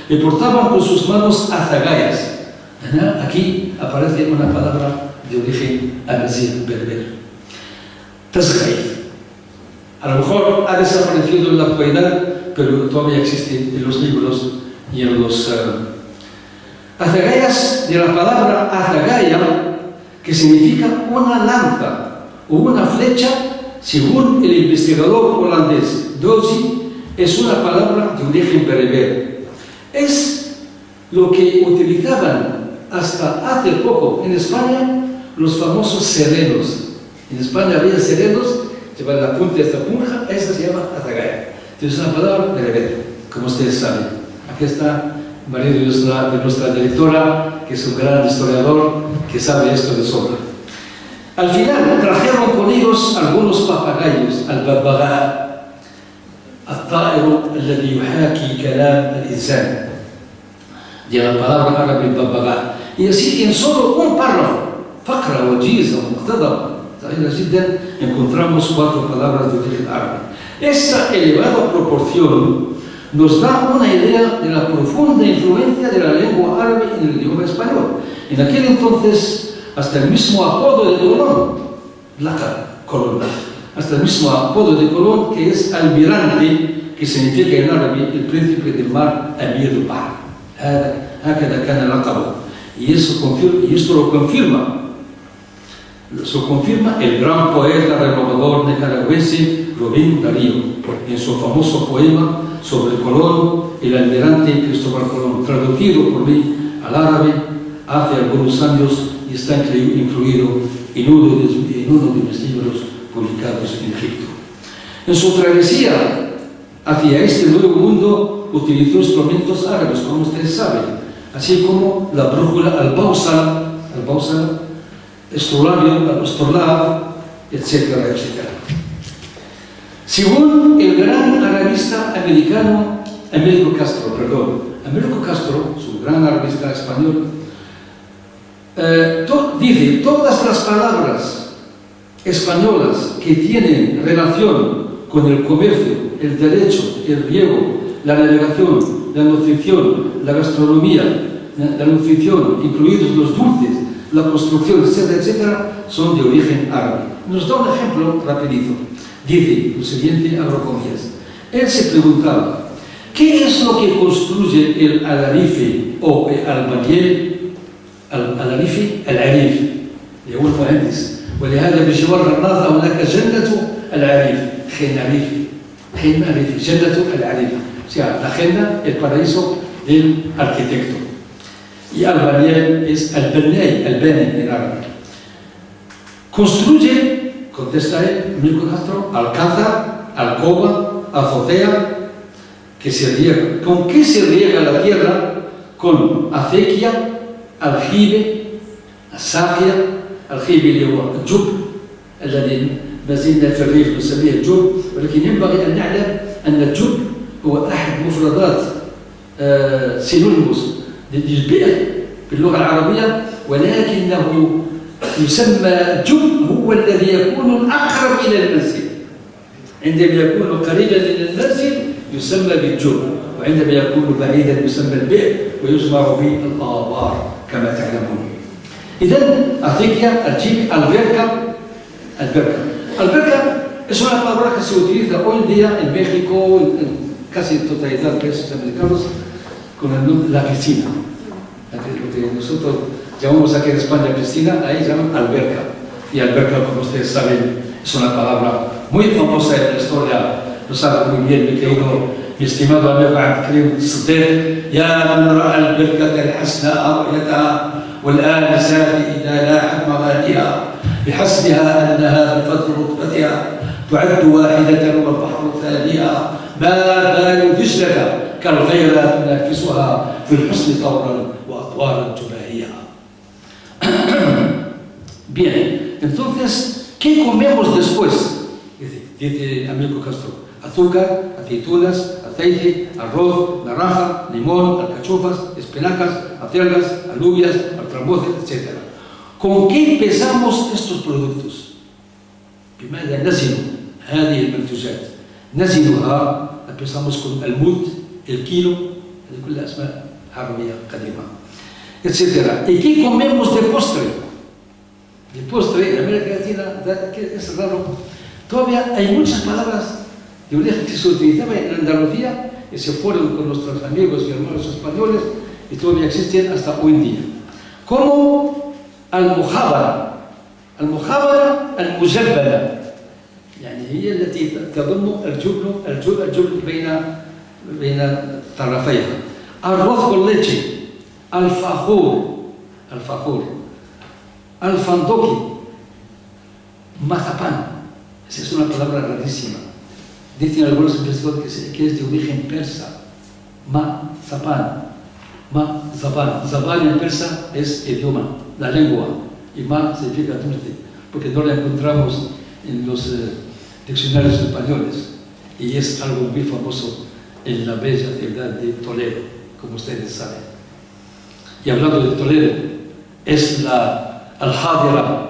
Speaker 3: y portaban con sus manos azagayas. Aquí aparece una palabra de origen amazigh berber. Tazghaif. A lo mejor ha desaparecido en la actualidad, pero todavía existe en los libros y en los azagayas, de la palabra azagaya, que significa una lanza o una flecha, según el investigador holandés Dozy, es una palabra de origen bereber. Es lo que utilizaban hasta hace poco en España los famosos serenos. En España había serenos, llevan la punta de esta punja, esta se llama azagaya. Entonces es una palabra bereber, como ustedes saben. Aquí está marido de nuestra directora, que es un gran historiador, que sabe esto de sobra. Al final trajeron con ellos algunos papagayos, al-babagá, al-ta'iru alladhi yuhaki kalam al-insan, de la palabra árabe babagá. Y así en solo un párrafo, faqra, wajiza, muqtada, encontramos 4 palabras de origen árabe. Esta elevada proporción nos da una idea de la profunda influencia de la lengua árabe en el idioma español. En aquel entonces, hasta el mismo apodo de Colón, Colón, hasta el mismo apodo de Colón, que es almirante, que significa en árabe el príncipe del mar, Amir al-Bahr. هكذا كان لقبه. Y esto lo confirma el gran poeta renovador nicaragüense Rubén Darío en su famoso poema sobre Colón, el almirante Cristóbal Colón, traducido por mí al árabe hace algunos años y está incluido en uno de mis libros publicados en Egipto. En su travesía hacia este nuevo mundo utilizó instrumentos árabes, como ustedes saben, así como la brújula al-bawsala, estorlab, etcétera, etcétera. Según el gran arabista americano Américo Castro, su gran arabista español, dice: todas las palabras españolas que tienen relación con el comercio, el derecho, el riego, la navegación, la nutrición, la gastronomía, la nutrición, incluidos los dulces, la construcción, etcétera, etcétera, son de origen árabe. Nos da un ejemplo rapidito. Dice lo siguiente, abro comillas: él se preguntaba, ¿Qué es lo que construye el alarife o el albañil? الألاريفي العريف اللي هو المهندس، ولهذا بجوار النهضة هناك جنة العريف، خيمة عريفي، جنة العريف، la agenda, el paraíso del arquitecto. Y albañil es البناي en árabe. Construye, contesta él, Amílcar Castro, alcázar, alcoba, azotea, que se riega. ¿Con qué se riega la tierra? Con acequia, aljibe, الساقية، الخيبة اللي هو الجب الذي ما زلنا في الريف نسميه الجب، ولكن ينبغي أن نعلم أن الجب هو أحد مفردات سينونيموس للبئر باللغة العربية، ولكنه يسمى الجب هو الذي يكون الأقرب إلى المنزل. عندما يكون قريبا من المنزل يسمى بالجب، وعندما يكون بعيدا يسمى البئر ويجمع به الآبار كما تعلمون. إذن acequia, aljibe, alberca. Alberca es una palabra que se utiliza hoy en día en México, en casi totalidad de países americanos, con el nombre de la piscina. Lo que nosotros llamamos aquí en España piscina, ahí llaman alberca. Y alberca, como ustedes saben, es una palabra muy famosa en la historia. Lo sabe muy bien mi estimado amigo Abdelkrim Siddiq. Ya man ra'a alberca al-hasna ra'yataha والآن سادي إذا لاحت مغانيها بحسبها أنها بفضل رتبتها تعد واحدة والبحر ثانية ما بال دجلة كالغيرة تنافسها في الحسن ثورا وأطوارا تباهيها. Bien, entonces, ¿qué comemos después? Dice Amílcar Castro, azúcar, aceitunas, aceite, arroz, naranja, limón, alcachofas, espinacas, acelgas, alubias, altramoces, etc. ¿Con qué pesamos estos productos? بماذا نزن هذه المنتوجات؟ نزنها pesamos con el mud, el kilo, de كل أسماء عربية قديمة, etc. ¿Y qué comemos de postre? De postre en América Latina, que es raro, todavía hay muchas palabras de origen que se utilizaban en Andalucía y se fueron con nuestros amigos y hermanos españoles y todavía existen hasta hoy en día. Como المخابرة المجبلة، يعني هي التي تضم الجبن بين طرفيها. الرز بالليتشي، الفخور، الفندقي، mazapán. Esa es una palabra rarísima. Dicen algunos investigadores que es de origen persa. Mazapán. Zabán en persa es idioma, la lengua, y ma significa dulce, porque no la encontramos en los diccionarios españoles, y es algo muy famoso en la bella ciudad de Toledo, como ustedes saben. Y hablando de Toledo, es la الحاضرة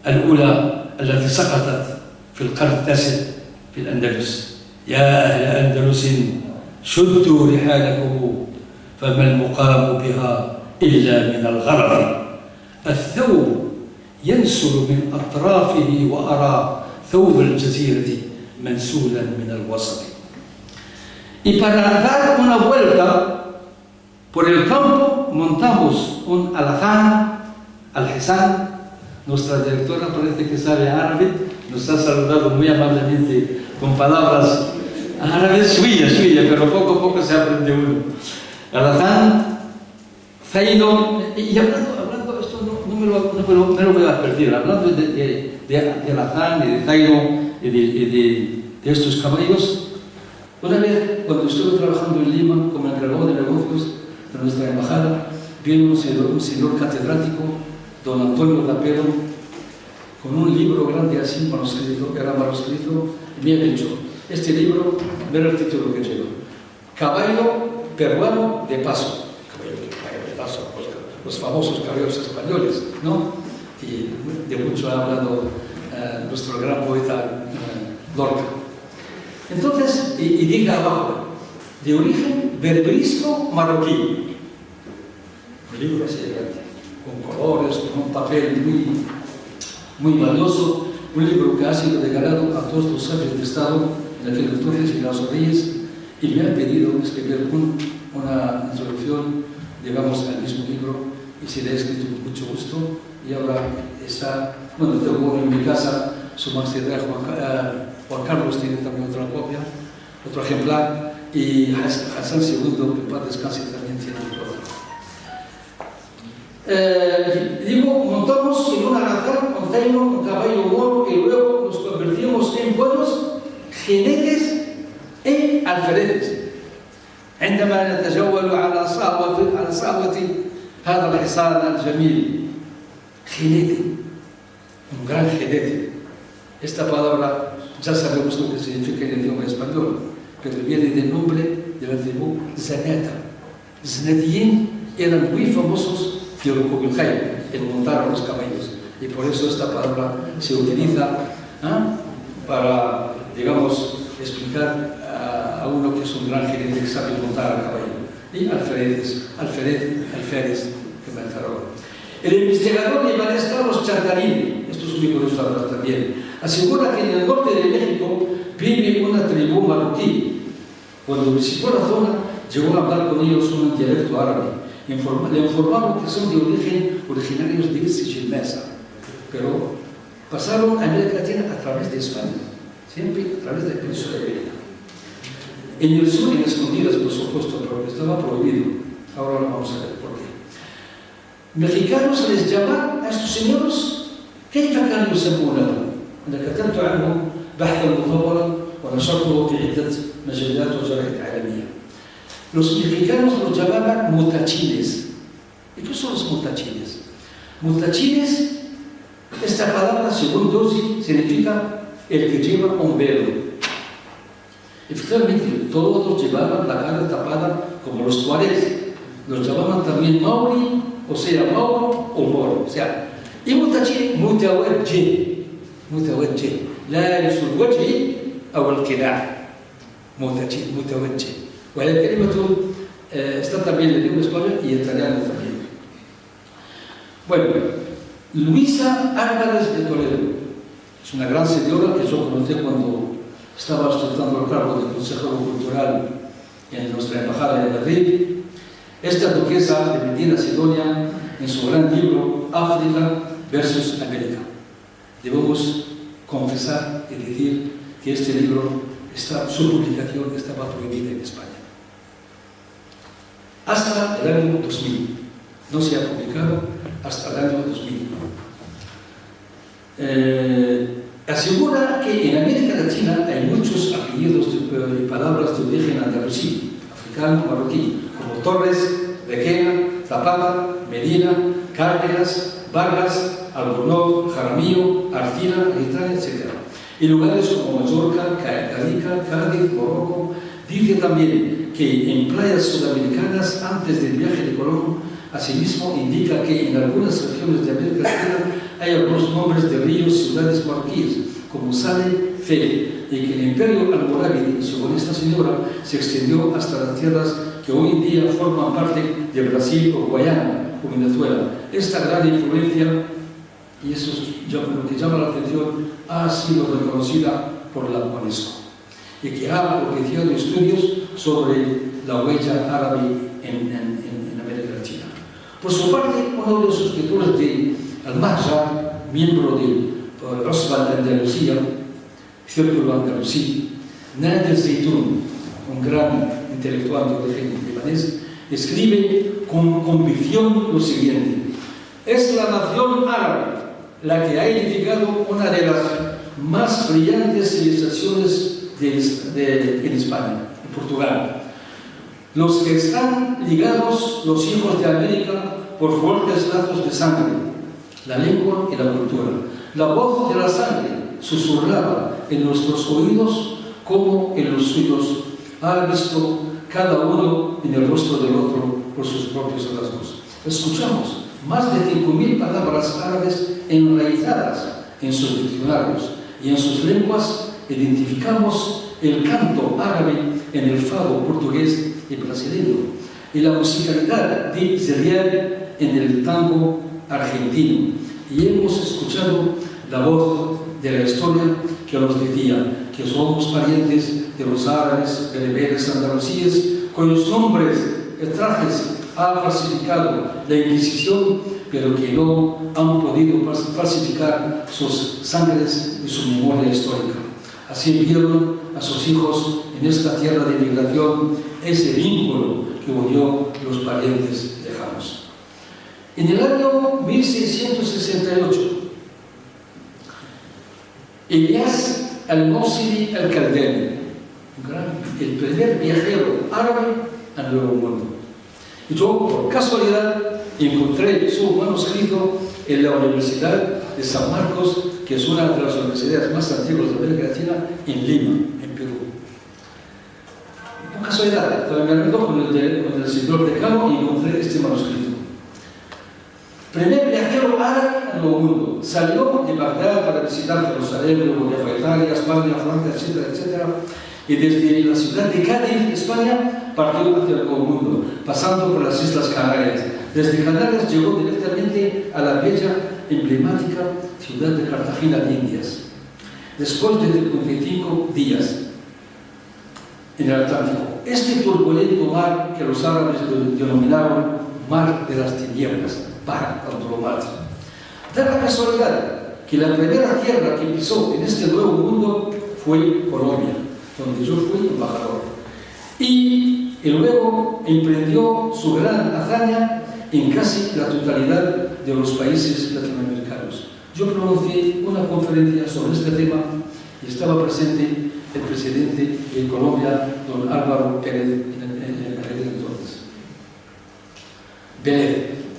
Speaker 3: الأولى التي سقطت في القرن التاسع في الأندلس. يا أهل أندلس شدوا رحالكم فما المقام بها إلا من الغرض. الثوب ينسل من أطرافه وأرى ثوب الجزيرة منسولا من الوسط. Y para dar una vuelta por el campo montamos un alazán, Al-Hisan. Nuestra directora parece que sabe árabe, nos ha saludado muy amablemente con palabras árabes, suya, pero poco a poco se aprende uno. Alazán, Zaino, y hablando esto no me lo voy a perder, hablando de Alazán y de Zaino y de estos caballos. Una vez, cuando estuve trabajando en Lima como encargado de negocios de nuestra embajada, vino un señor catedrático, don Antonio Rapero, con un libro grande así, era manuscrito, y me ha dicho, este libro, ver el título que lleva, Caballo peruano de paso. Caballo de paso, los famosos caballos españoles, ¿no? Y de mucho ha hablado nuestro gran poeta Lorca. Entonces, y diga abajo, de origen berberisco marroquí. Un libro así grande, con colores, con un papel muy valioso, un libro que ha sido regalado a todos los jefes de Estado en aquel entonces, y a los reyes, y me ha pedido escribir una introducción, digamos, al mismo libro, y se le ha escrito con mucho gusto, y ahora está, bueno, tengo uno en mi casa, su majestad Juan Carlos tiene también otra copia, otro ejemplar, y Hassan II, que en paz descanse, también tiene otro. Digo, montamos en un alazán, un zaino, un caballo moro, y luego nos convertimos en buenos jinetes e alfereces. عندما نتجول على صاوة هذا الحصان الجميل. Jinete, un gran jinete. Esta palabra ya sabemos lo que significa en el idioma español, pero viene del nombre de la tribu Zanata. Zanatiyin eran muy famosos de Urucubilcay, en montar a los caballos, y por eso esta palabra se utiliza para, digamos, explicar a uno que es un gran jinete que sabe montar a caballo. Y alférez, que me enteró. El investigador libanés Carlos Chantarini, esto es muy curioso hablar también, asegura que en el norte de México vive una tribu marroquí. Cuando visitó la zona, llegó a hablar con ellos un dialecto árabe. Le informaron que son de origen originarios de Sijilmesa, pero pasaron a América Latina a través de España, siempre a través de la península ibérica. En el sur, en escondidas, por supuesto, porque estaba prohibido. Ahora lo vamos a ver por qué. Mexicanos les llaman a estos señores كيف كانوا يسمونه؟ أنا كتبت عنه بحثا مطولا ونشرته في عدة مجلات وجرائد عالمية. Los mexicanos los llamaban mutachines. ¿Y qué son los mutachines? Mutachines, esta palabra, según Dosi, significa el que lleva un velo. Efectivamente, todos llevaban la cara tapada como los tuaregs. Los llamaban también mauri, o sea, mauro o moro. O sea, y mutachín, mutawajjih. لا يلبس الوجه أو القناع. mutachín, mutawajjih. وهي كلمة está también en el idioma español y italiano también. Bueno, Luisa Álvarez de Toledo es una gran señora que yo conocí cuando estaba ostentando el cargo de consejero cultural en nuestra embajada en Madrid. Esta duquesa de Medina Sidonia, en su gran libro África versus América. Debemos confesar y decir que este libro, su publicación estaba prohibida en España. Hasta el año 2000. No se ha publicado hasta el año 2000. Asegura que en América Latina hay muchos apellidos y palabras de origen andalusí, africano, marroquí, como Torres, Requena, Zapata, Medina, Cárdenas, Vargas, Albornoz, Jaramillo, Arcila, Gaitán, etc. Y lugares como Mallorca, Carica, Cádiz, Morocco. Dice también que en playas sudamericanas, antes del viaje de Colón, asimismo indica que en algunas regiones de América Latina hay algunos nombres de ríos y ciudades marroquíes, como Sale, Fe, y que el imperio almorávid, según esta señora, se extendió hasta las tierras que hoy en día forman parte de Brasil o Guayana o Venezuela. Esta gran influencia, y eso es lo que llama la atención, ha sido reconocida por la UNESCO, y que ha propiciado estudios sobre la huella árabe en América Latina. Por su parte, uno de los escritores de Al-Mahjar, miembro de Osman Andalucía, Círculo Andalusí, Nader Zeytoun, un gran intelectual de origen libanés, escribe con convicción lo siguiente: es la nación árabe la que ha edificado una de las más brillantes civilizaciones en España, en Portugal. Los que están ligados, los hijos de América, por fuertes lazos de sangre, la lengua y la cultura. La voz de la sangre susurraba en nuestros oídos como en los suyos. Ha visto cada uno en el rostro del otro por sus propios rasgos. Escuchamos más de 5.000 palabras árabes enraizadas en sus diccionarios, y en sus lenguas identificamos el canto árabe en el fado portugués y brasileño, y la musicalidad de Zelier en el tango argentino, y hemos escuchado la voz de la historia que que nos decía que somos parientes de los árabes, bereberes, andalusíes, cuyos nombres y trajes ha falsificado la Inquisición, pero que no han podido falsificar sus sangres y su memoria histórica. Así vieron a sus hijos en esta tierra de migración ese vínculo que unió los parientes lejanos. En el año 1668, Ilyas al-Mawsili al-Kaldani, el primer viajero árabe al Nuevo Mundo. Y yo, por casualidad, encontré su manuscrito en la Universidad de San Marcos, que es una de las universidades más antiguas de América Latina, en Lima, en Perú. Por casualidad, me reunió con el señor decano y encontré este manuscrito. Primer viajero árabe al Nuevo Mundo. Salió de Bagdad para visitar Jerusalén, luego viajó a Italia, España, Francia, etcétera, etcétera. Y desde la ciudad de Cádiz, España, partió hacia el Nuevo Mundo, pasando por las Islas Canarias. Desde Canarias llegó directamente a la bella, emblemática ciudad de Cartagena de Indias. Después de 55 días en el Atlántico, este turbulento mar que los árabes denominaron Mar de las Tinieblas, Bahr al-Dhulumat. Da la casualidad que la primera tierra que pisó en este nuevo mundo fue Colombia, donde yo fui embajador. Y luego emprendió su gran hazaña en casi la totalidad de los países latinoamericanos. Yo pronuncié una conferencia sobre este tema y estaba presente el presidente de Colombia, don Álvaro Pérez, en aquel entonces.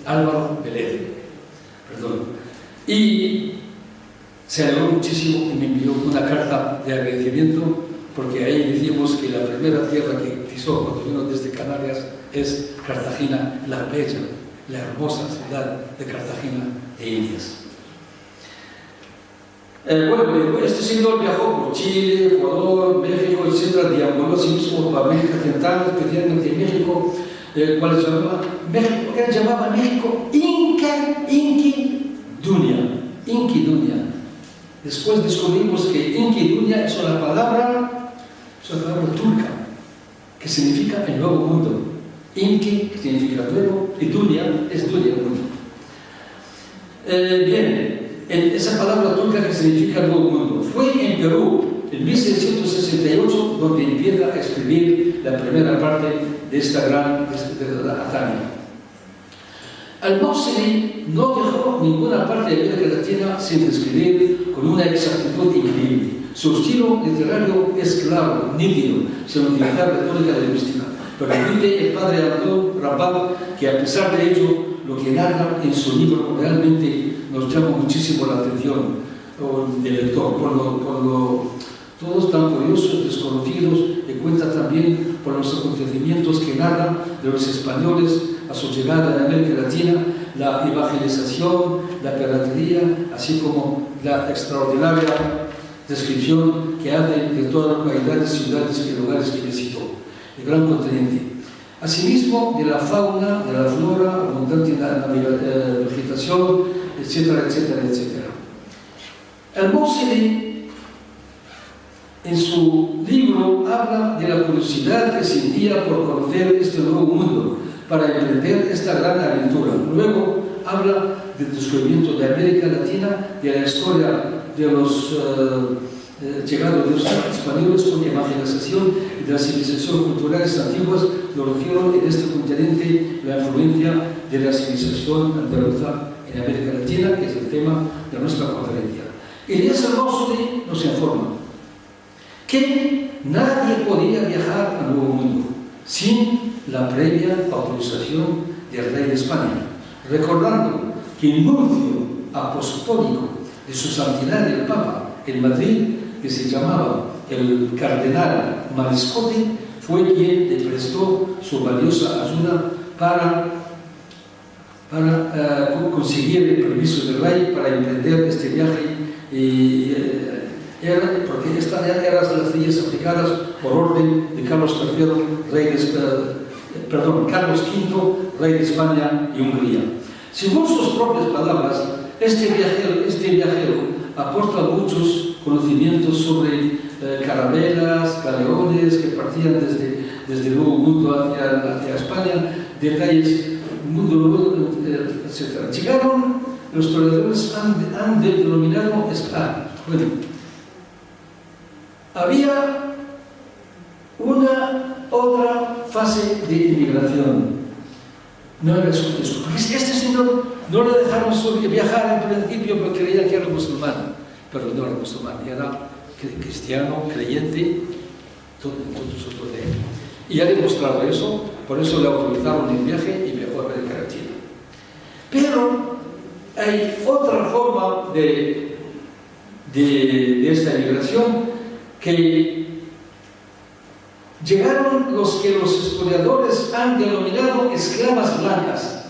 Speaker 3: Álvaro Vélez, perdón. Y se alegró muchísimo y me envió una carta de agradecimiento, porque ahí decimos que la primera tierra que pisó cuando vino desde Canarias es Cartagena, la bella, la hermosa ciudad de Cartagena de Indias. Bueno, este señor viajó por Chile, Ecuador, México, etc. Deambuló así mismo por América Central, especialmente en México, cual se llamaba México. Él llamaba México Inqui Dunia. Después descubrimos que Inqui Dunia es una palabra turca, que significa el nuevo mundo. Inqui significa nuevo y Dunia es Dunia, el mundo. Bien, esa palabra turca que significa el nuevo mundo fue en Perú en 1668 donde empieza a escribir la primera parte de esta gran hazaña. Al-Mawsili no dejó ninguna parte de América Latina sin escribir con una exactitud increíble. Su estilo literario es claro, nítido, sin utilizar retórica lingüística. Pero dice el padre Abdul Rabbah que a pesar de ello, lo que narra en su libro realmente nos llama muchísimo la atención del lector, por lo todos tan curiosos, desconocidos, y cuenta también por los acontecimientos que narra de los españoles a su llegada a América Latina, la evangelización, la piratería, así como la extraordinaria descripción que hace de todas las localidades, ciudades y lugares que visitó, el gran continente. Asimismo, de la fauna, de la flora, abundante vegetación, etcétera, etcétera, etcétera. Al-Mawsili, en su libro, habla de la curiosidad que sentía por conocer este nuevo mundo, para emprender esta gran aventura. Luego habla del descubrimiento de América Latina, de la historia de los llegados de los españoles con evangelización y de las civilizaciones culturales antiguas que surgieron en este continente, la influencia de la civilización andaluza en América Latina, que es el tema de nuestra conferencia. Ilyas al-Mawsili nos informa que nadie podía viajar al Nuevo Mundo sin la previa autorización del rey de España, recordando que el nuncio apostólico de su santidad el Papa en Madrid, que se llamaba el cardenal Mariscote, fue quien le prestó su valiosa ayuda para conseguir el permiso del rey para emprender este viaje, porque estas eran las leyes aplicadas por orden de Carlos V, rey de España y Hungría. Según sus propias palabras, este viajero aporta muchos conocimientos sobre carabelas, galeones que partían desde el Nuevo Mundo hacia España, detalles, mundo nuevo, etc. Llegaron, los historiadores han denominado bueno, había una otra fase de inmigración. No era solo eso, porque este señor no le dejaron solo viajar en principio porque creía que era musulmán, pero no era musulmán, era cristiano, creyente, todo eso de él. Y ha demostrado eso, por eso le autorizaron el viaje y viajó a América Latina. Pero hay otra forma de esta inmigración, que llegaron los que los historiadores han denominado esclavas blancas,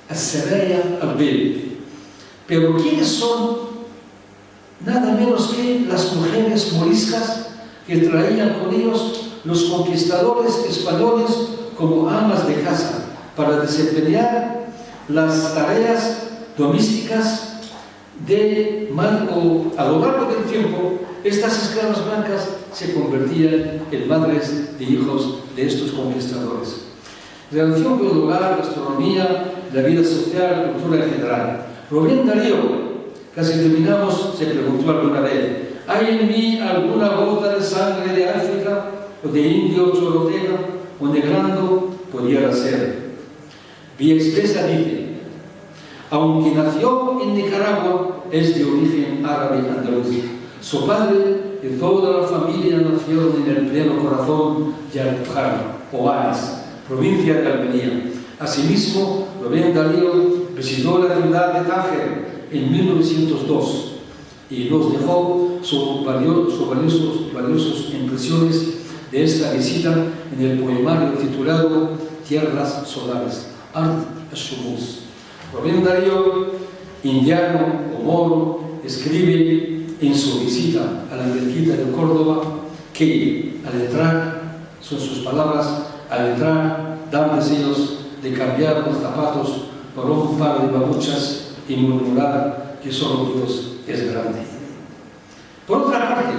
Speaker 3: As-Saraya al-Bid. Pero ¿quiénes son? Nada menos que las mujeres moriscas que traían con ellos los conquistadores españoles como amas de casa para desempeñar las tareas domésticas a lo largo del tiempo. Estas esclavas blancas se convertían en madres de hijos de estos conquistadores. Relación con el hogar, gastronomía, la vida social, la cultura en general. Rubén Darío, casi terminamos, se preguntó alguna vez: ¿hay en mí alguna gota de sangre de África, o de indio, chorotega, o negrando? Pudiera ser. Vía Espesa dice: aunque nació en Nicaragua, es de origen árabe andaluz. Su padre y toda la familia nacieron en el pleno corazón de Alpujarra, Oanes, provincia de Almería. Asimismo, Rubén Darío visitó la ciudad de Tánger en 1902 y nos dejó sus valiosas impresiones de esta visita en el poemario titulado Tierras Solares, Art Shumus. Rubén Darío, indiano o moro, escribe en su visita a la mezquita de Córdoba que al entrar, son sus palabras, al entrar dan deseos de cambiar los zapatos por un par de babuchas y murmurar que solo Dios es grande. Por otra parte,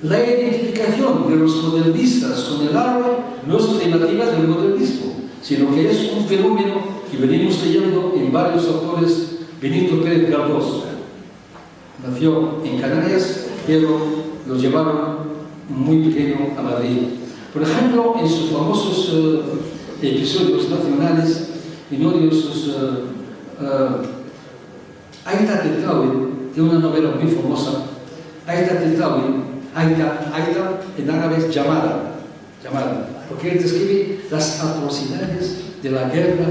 Speaker 3: la identificación de los modernistas con el árabe no es relativa del modernismo, sino que es un fenómeno que venimos leyendo en varios autores. Benito Pérez Galdós nació en Canarias, pero lo llevaron muy pequeño a Madrid. Por ejemplo, en sus famosos episodios nacionales, en uno de sus Aita Teltawi, de una novela muy famosa, Aita Teltawi, Aita en árabe es llamada, porque él describe las atrocidades de la guerra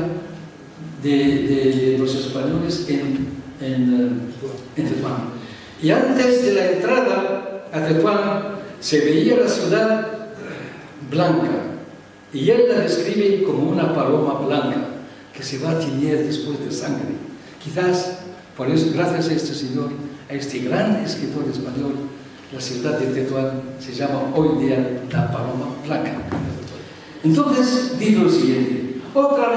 Speaker 3: de los españoles en Tetuán. Y antes de la entrada a Tetuán se veía la ciudad blanca, y él la describe como una paloma blanca que se va a tiñer después de sangre. Quizás por eso, gracias a este señor, a este gran escritor español, la ciudad de Tetuán se llama hoy día la paloma blanca. Entonces digo lo siguiente: otra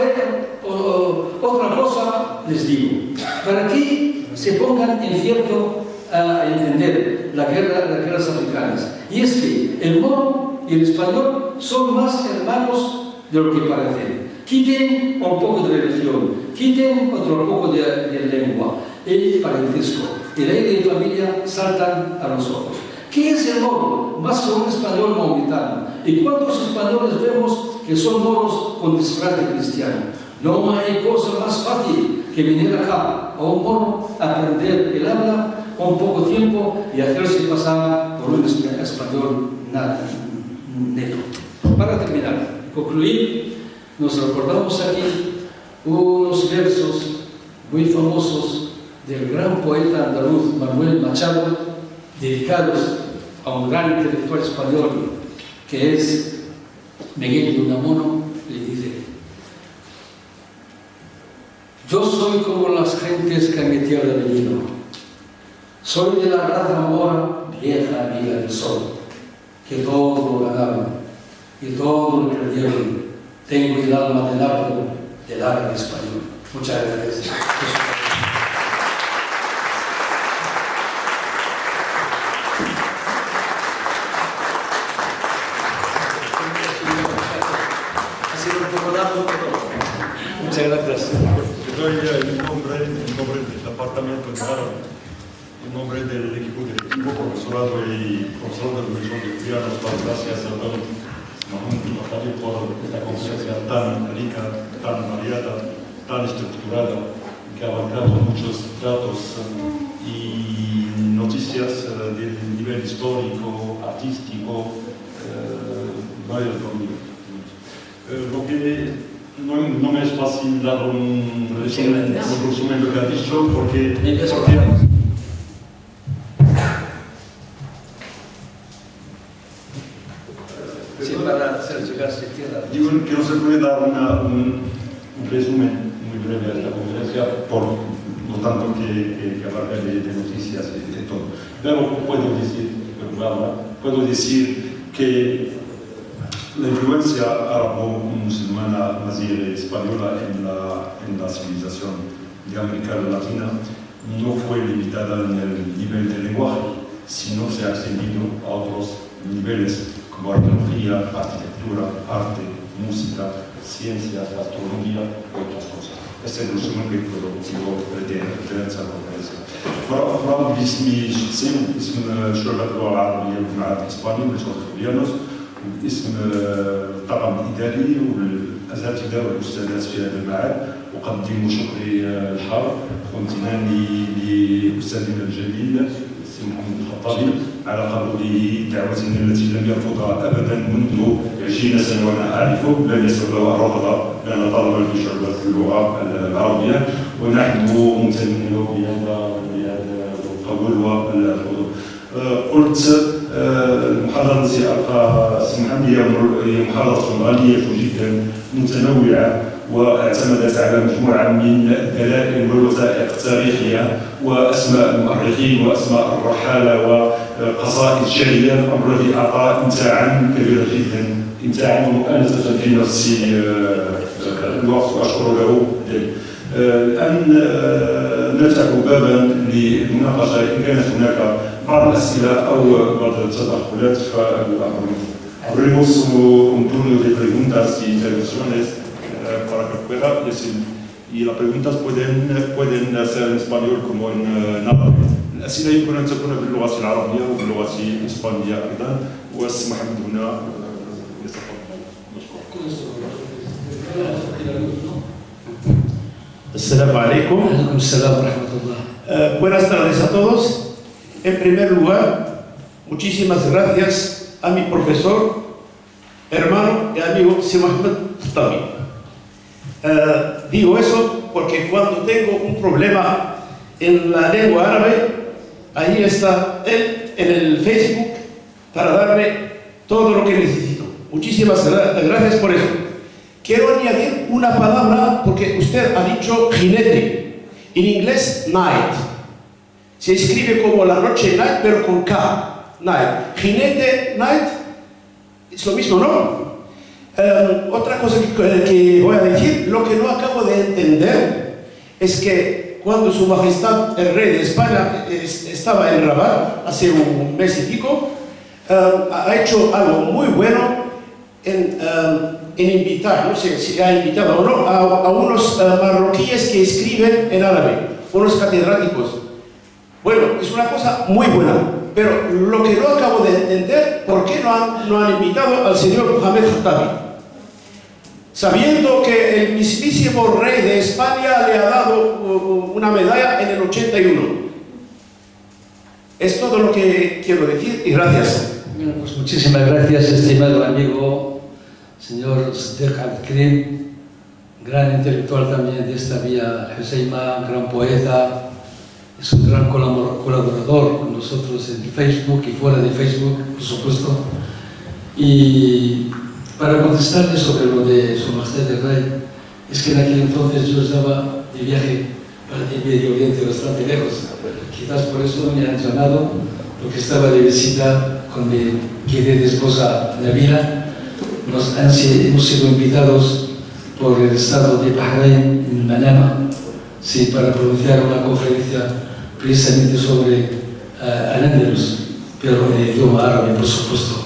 Speaker 3: cosa les digo, para que se pongan en cierto a entender las guerras africanas, y es que el moro y el español son más hermanos de lo que parecen. Quiten un poco de religión, quiten otro poco de lengua, el parentesco, el aire de familia saltan a los ojos. ¿Qué es el moro? Más que un español maoritano. ¿Y cuántos españoles vemos que son moros con disfraz de cristiano? No hay cosa más fácil que venir acá a un moro, aprender el habla con poco tiempo y hacerse pasar por un español neto. Para terminar y concluir, nos recordamos aquí unos versos muy famosos del gran poeta andaluz Manuel Machado, dedicados a un gran intelectual español que es Miguel de Unamuno. Le dice: yo soy como las gentes que a mi tierra he venido, soy de la raza mora, vieja amiga del sol, que todo lo ganaron y todo lo perdieron. Tengo el alma del árbol del árabe español. Muchas gracias. Muchas gracias.
Speaker 1: Doy el nombre del departamento de árabe, el nombre del equipo directivo, profesorado y profesor de la Universidad de Triana. Gracias a don Mahmoud Khatami por esta conferencia tan rica, tan variada, tan estructurada, que ha abarcado muchos datos y noticias del nivel histórico, artístico, varios dominios. Lo que no me es fácil dar un resumen de lo que ha dicho, porque
Speaker 3: Sí, para hacer llegar su tierra.
Speaker 1: digo que no se puede dar un resumen muy breve a esta conferencia, por lo tanto que abarca de noticias y de todo. Pero puedo decir que la influencia árabo-musulmana nazir española en la civilización de América Latina no fue limitada en el nivel de lenguaje, sino se ha extendido a otros niveles como arqueología, arquitectura, arte, música, ciencias, gastronomía y otras cosas. Este es el resumen que puedo pretender esa conferencia. فرحب باسمي شخصيا وباسم شعبة اللغة العربية والمعهد الإسباني وللإخوة الخبيانوس وباسم الطاقم الإداري والأساتذة والأستاذات في هذا المعهد أقدم شكري الحار وامتناني لأستاذنا الجليل السي محمد الخطابي على قبوله دعوتنا التي لم يرفضها أبدا منذ 20 سنة وأنا أعرفه، لم يسبب رفض لأن طلبا في شعبة اللغة العربية، ونحن ممتنين له بهذا القبول والحضور. قلت المحاضرة التي ألقاها السي محمد هي محاضرة غنية جدا متنوعة واعتمدت على مجموعة من الدلائل والوثائق التاريخية وأسماء المؤرخين وأسماء الرحالة وقصائد شعرية، الأمر الذي أعطى إمتاعا كبيرا جدا، إمتاعا ومؤانسة في نفس الوقت وأشكر له ذلك. الآن نفتح بابا للمناقشة إن كانت هناك بعض الأسئلة أو بعض التدخلات abrimos un turno de preguntas y intervenciones para que pueda decir. Y las preguntas pueden ser en español como en árabe. الأسئلة يمكن أن تكون باللغة العربية وباللغة الإسبانية أيضا، والسي محمد هنا يتفضل.
Speaker 4: Assalamu alaikum. Buenas tardes a todos. En primer lugar, muchísimas gracias a mi profesor, hermano y amigo Sir Mohamed Khatami. Digo eso porque cuando tengo un problema en la lengua árabe, ahí está él en el Facebook para darme todo lo que necesito. Muchísimas gracias por eso. Quiero añadir una palabra porque usted ha dicho jinete, en inglés night. Se escribe como la noche night pero con K, night. Jinete, night, es lo mismo, ¿no? Otra cosa que voy a decir, lo que no acabo de entender es que cuando Su Majestad el Rey de España estaba en Rabat hace un mes y pico, ha hecho algo muy bueno en invitar, no sé si ha invitado o no, a unos marroquíes que escriben en árabe, unos catedráticos. Bueno, es una cosa muy buena, pero lo que no acabo de entender, ¿por qué no han invitado al señor Mohamed Khatami? Sabiendo que el mismísimo rey de España le ha dado una medalla en el 81. Es todo lo que quiero decir y gracias.
Speaker 3: Bueno, pues muchísimas gracias, estimado amigo, señor Siddiq Abdelkrim, gran intelectual también de esta vía Huseima, gran poeta, es un gran colaborador con nosotros en Facebook y fuera de Facebook, por supuesto. Y para contestarle sobre lo de Su Majestad el Rey, es que en aquel entonces yo estaba de viaje para el Medio Oriente bastante lejos, quizás por eso me han llamado, porque estaba de visita con mi querida esposa Nabila. Hemos sido invitados por el Estado de Bahrein en Manama, sí, para pronunciar una conferencia precisamente sobre Al-Ándalus, pero en idioma árabe, por supuesto.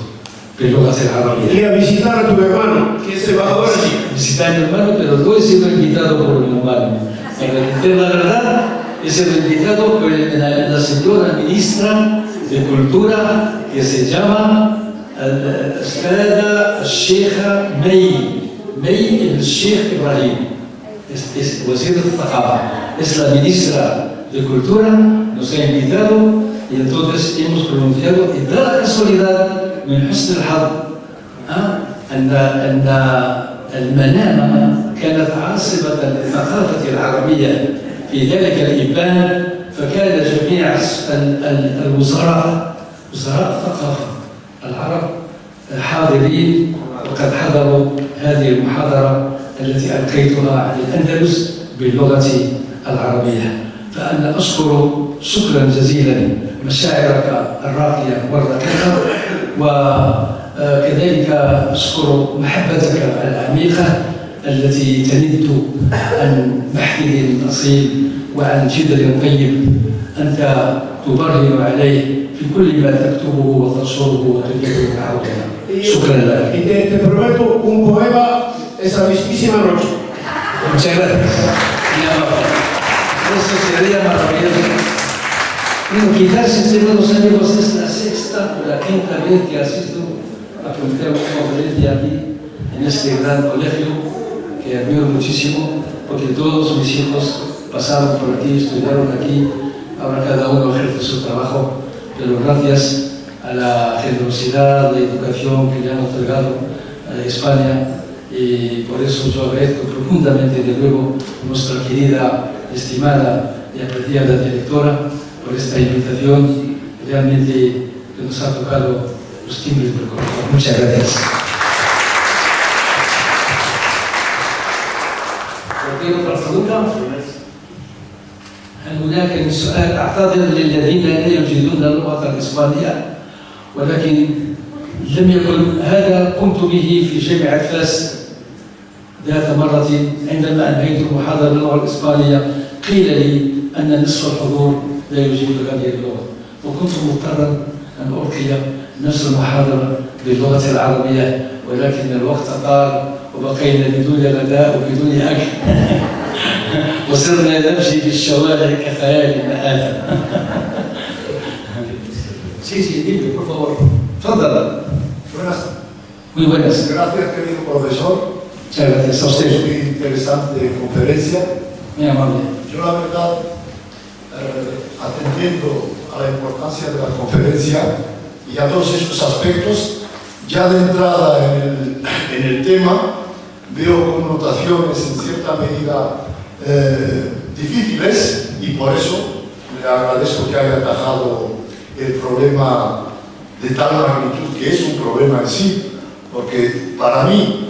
Speaker 3: باللغة العربية.
Speaker 4: Y a visitar a tu hermano, que es embajador allí.
Speaker 3: Visité a mi hermano, pero no he sido invitado por mi hermano. Para decir la verdad, he sido invitado por la señora ministra de Cultura, que se llama الأستاذة الشيخة مي الشيخ إبراهيم. Es وزير الثقافة. Es la ministra de Cultura, nos ha invitado y entonces hemos pronunciado, y da la casualidad من حسن الحظ أن المنامة كانت عاصمة الثقافة العربية في ذلك الإبان، فكان جميع الوزراء وزراء الثقافة العرب حاضرين، وقد حضروا هذه المحاضرة التي ألقيتها عن الأندلس باللغة العربية. فأنا أشكر شكرا جزيلا مشاعرك الراقية والرقيقة، وكذلك أشكر محبتك العميقة التي تند عن محفل أصيل وعن جدر طيب أنت تبرهن عليه في كل ما تكتبه وتنشره وتجده حولنا. شكرا لك.
Speaker 4: Y te prometo un poema esa mismísima noche.
Speaker 3: Muchas gracias. Eso sería maravilloso. Bueno, quizás, estimados amigos, es la sexta o la quinta vez que asisto a una conferencia aquí, en este gran colegio, que admiro muchísimo, porque todos mis hijos pasaron por aquí, estudiaron aquí, ahora cada uno ejerce su trabajo, pero gracias a la generosidad de educación que le han otorgado a España, y por eso yo agradezco profundamente de nuevo a nuestra querida, estimada y apreciada directora por esta invitación realmente que nos ha tocado los timbres del corazón. Muchas gracias. هل هناك سؤال؟ أعتذر للذين لا يجيدون اللغة الإسبانية، ولكن لم يكن هذا قمت به في جامعة فاس ذات مرة عندما أنهيت المحاضرة باللغة الإسبانية. قيل لي أن نصف الحضور لا يجيد هذه اللغة، وكنت مضطرا أن ألقي نفس المحاضرة باللغة العربية، ولكن الوقت طال وبقينا بدون غداء وبدون أكل وصرنا نمشي في الشوارع كخيال مآتة. Sí, dime, por favor. Tfadal.
Speaker 5: Buenas.
Speaker 3: Muy buenas.
Speaker 5: Gracias, querido profesor.
Speaker 3: Muchas gracias a usted.
Speaker 5: Muy interesante conferencia.
Speaker 3: Muy amable.
Speaker 5: Yo, la verdad, atendiendo a la importancia de la conferencia y a todos estos aspectos, ya de entrada en el tema, veo connotaciones en cierta medida difíciles, y por eso le agradezco que haya atajado el problema de tal magnitud, que es un problema en sí, porque para mí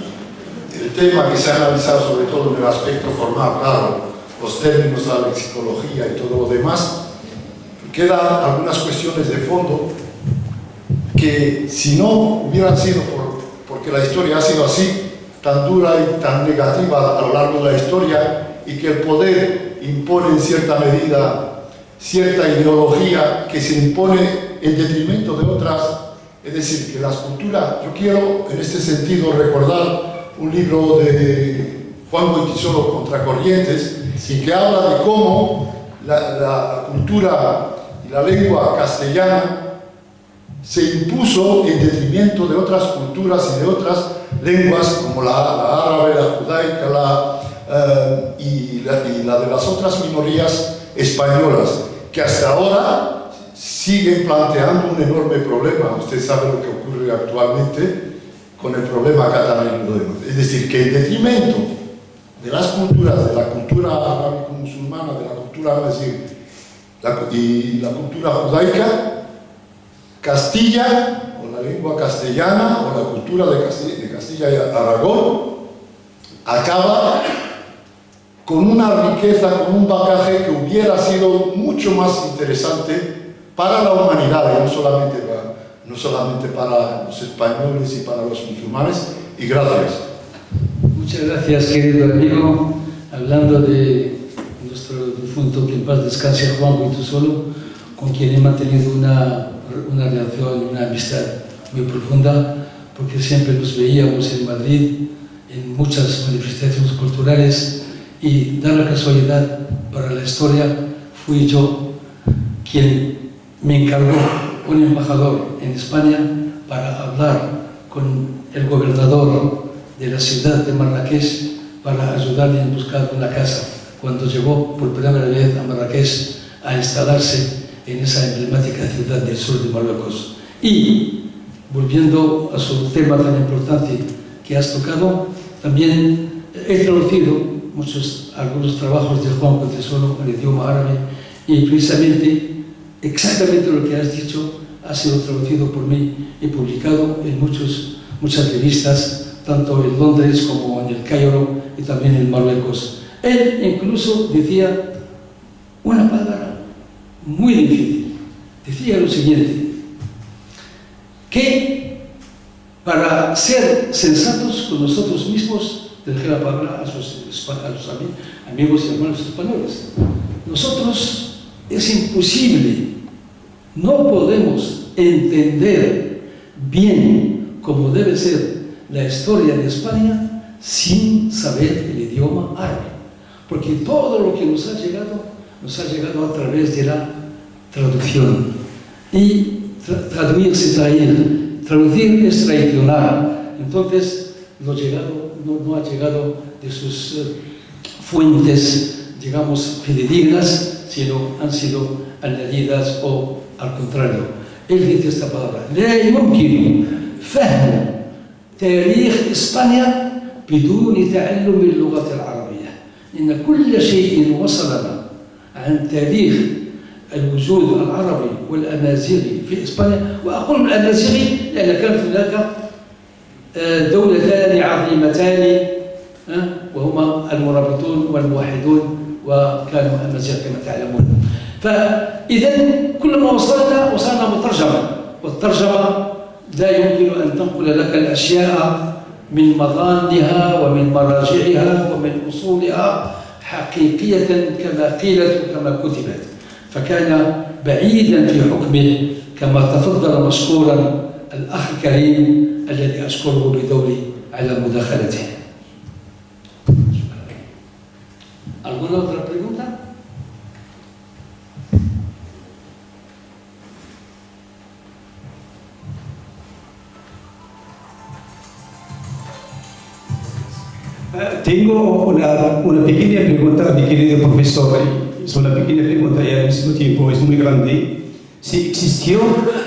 Speaker 5: el tema que se ha analizado, sobre todo en el aspecto formal, claro, los términos, la lexicología y todo lo demás, quedan algunas cuestiones de fondo que, si no hubieran sido porque la historia ha sido así, tan dura y tan negativa a lo largo de la historia, y que el poder impone en cierta medida cierta ideología que se impone en detrimento de otras, es decir, que las culturas, yo quiero en este sentido recordar un libro de Juan Goytisolo, Contracorrientes, que habla de cómo la cultura y la lengua castellana se impuso en detrimento de otras culturas y de otras lenguas, como la árabe, la judaica, y la de las otras minorías españolas, que hasta ahora siguen planteando un enorme problema. Usted sabe lo que ocurre actualmente con el problema catalán y lo demás. Es decir, que en detrimento de las culturas, de la cultura arábico-musulmana, de la cultura nazí y la cultura judaica, Castilla, o la lengua castellana, o la cultura de Castilla y Aragón, acaba con una riqueza, con un bagaje que hubiera sido mucho más interesante para la humanidad, y no solamente para los españoles y para los musulmanes. Y gracias.
Speaker 3: Muchas gracias, querido amigo. Hablando de nuestro difunto, que en paz descanse, Juan Goytisolo, con quien he mantenido una relación, una amistad muy profunda, porque siempre nos veíamos en Madrid en muchas manifestaciones culturales, y da la casualidad para la historia, fui yo quien me encargó, un embajador en España, para hablar con el gobernador de la ciudad de Marrakech para ayudarle en buscar una casa cuando llegó por primera vez a Marrakech a instalarse en esa emblemática ciudad del sur de Marruecos. Y volviendo a su tema tan importante que has tocado, también he traducido algunos trabajos de Juan Pontesolo en el idioma árabe, y precisamente exactamente lo que has dicho ha sido traducido por mí y publicado en muchas revistas, tanto en Londres como en el Cairo y también en Marruecos. Él incluso decía una palabra muy difícil. Decía lo siguiente, que para ser sensatos con nosotros mismos, dejé la palabra a sus amigos y hermanos españoles. Nosotros es imposible, no podemos entender bien cómo debe ser la historia de España sin saber el idioma árabe, porque todo lo que nos ha llegado a través de la traducción. Y traducir es traicionar. Entonces no ha llegado de sus fuentes, digamos, fidedignas, sino han sido añadidas o al contrario. Él dice esta palabra: لا يمكن فهم تاريخ إسبانيا بدون تعلم اللغة العربية، إن كل شيء وصلنا عن تاريخ الوجود العربي والأمازيغي في إسبانيا، وأقول الأمازيغي لأن كانت هناك دولتان عظيمتان وهما المرابطون والموحدون، وكانوا أمازيغ كما تعلمون. فإذا كل ما وصلنا مترجمة، والترجمة لا يمكن أن تنقل لك الأشياء من مظانها ومن مراجعها ومن أصولها حقيقية كما قيلت وكما كتبت، فكان بعيدا في حكمه كما تفضل مشكورا الأخ الكريم الذي أشكره بدوري على مداخلته. ¿Alguna otra pregunta?
Speaker 6: Tengo una pequeña pregunta, mi querido profesor. Es una pequeña pregunta y al mismo tiempo es muy grande. Si existió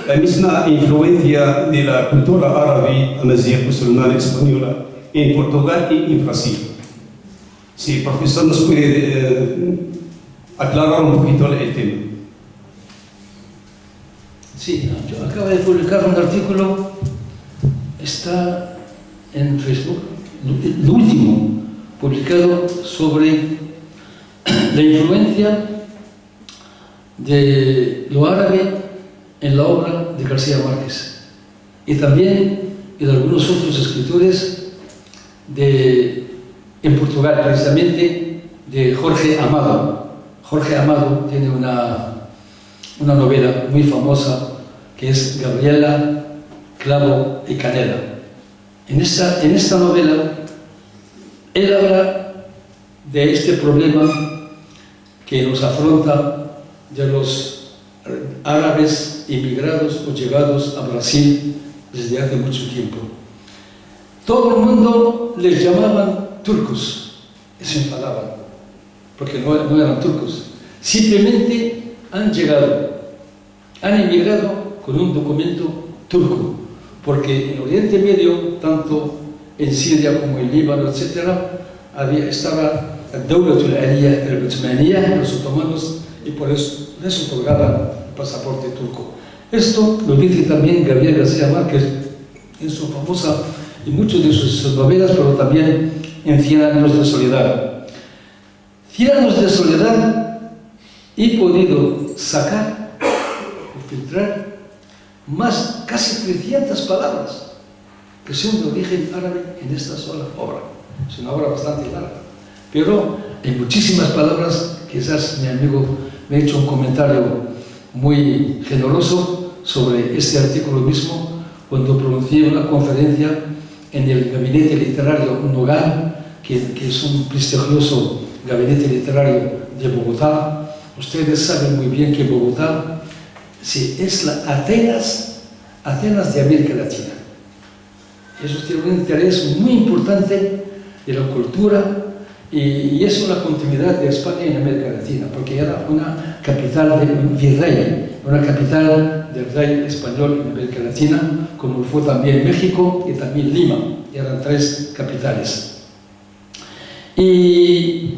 Speaker 6: la misma influencia de la cultura árabe, amazigh, musulmana, española en Portugal y en Brasil. Si el profesor nos puede aclarar un poquito el tema.
Speaker 3: Sí, yo acabo de publicar un artículo, está en Facebook, lo último publicado sobre la influencia de lo árabe en la obra de García Márquez y también de algunos otros escritores en Portugal, precisamente de Jorge Amado. Jorge Amado tiene una novela muy famosa que es Gabriela, Clavo y Canela. En esta novela él habla de este problema que nos afronta de los árabes inmigrados o llegados a Brasil desde hace mucho tiempo. Todo el mundo les llamaban turcos y se enfadaban porque no eran turcos, simplemente han emigrado con un documento turco, porque en Oriente Medio, tanto en Siria como en Líbano, etc., estaba el Dawlatul Aliyah al-Uthmaniyah, los otomanos, y por eso les otorgaban el pasaporte turco. Esto lo dice también Gabriel García Márquez en su famosa y muchas de sus novelas, pero también en 100 años de soledad. 100 años de soledad he podido sacar o filtrar casi 300 palabras que son de origen árabe en esta sola obra. Es una obra bastante larga, pero hay muchísimas palabras. Quizás mi amigo me ha hecho un comentario muy generoso sobre este artículo mismo, cuando pronuncié una conferencia en el Gabinete Literario Nogal, que es un prestigioso gabinete literario de Bogotá. Ustedes saben muy bien que Bogotá es la Atenas de América Latina. Eso tiene un interés muy importante de la cultura y es una continuidad de España en América Latina, porque era una capital de virrey, una capital del rey español en América Latina, como fue también México y también Lima. Eran 3 capitales. Y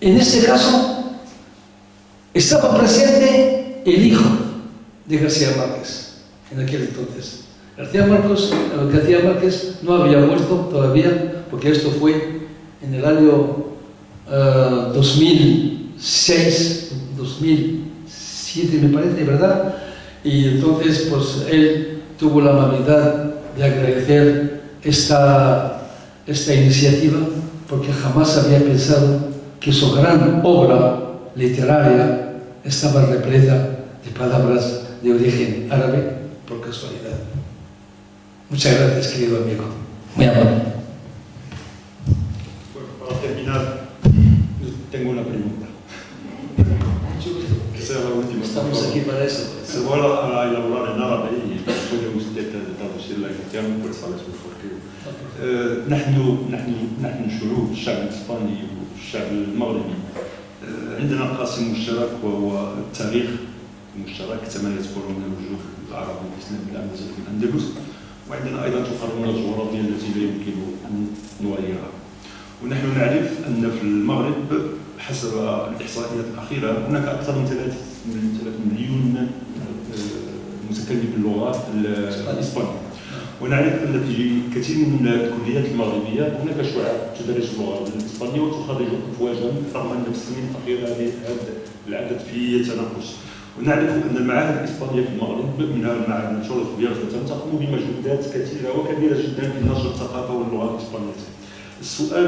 Speaker 3: en este caso estaba presente el hijo de García Márquez en aquel entonces. García Márquez no había muerto todavía, porque esto fue en el año 2006, 2007 me parece, ¿verdad? Y entonces pues él tuvo la amabilidad de agradecer esta iniciativa, porque jamás había pensado que su gran obra literaria estaba repleta de palabras de origen árabe por casualidad. Muchas gracias, querido amigo. Muy amable.
Speaker 1: Bueno, para terminar, tengo una pregunta. Que sea la última.
Speaker 3: Estamos aquí para eso.
Speaker 1: Se va a elaborar en árabe y puede usted traducirla en castellano, pues sabes mejor que yo. نحن شعوب الشعب الإسباني والشعب المغربي عندنا قاسم مشترك وهو التاريخ المشترك كما يذكرون الوجوه العرب والإسلام بالأمازيغ في الأندلس، وعندنا أيضا تقاربنا الجغرافية التي لا يمكن أن نغيرها. ونحن نعرف أن في المغرب حسب الإحصائيات الأخيرة هناك أكثر من 3 مليون متكلم باللغة الإسبانية. ونعرف أن في كثير من الكليات المغربية هناك شعب تدرس اللغة الإسبانية وتخرج أفواجا، رغم أن في السنين الأخيرة هذا العدد فيه تناقص. ونعرف أن المعاهد الإسبانية في المغرب منها المعاهد المشهورة في بيرفة تقوم بمجهودات كثيرة وكبيرة جدا في نشر الثقافة واللغة الإسبانية. السؤال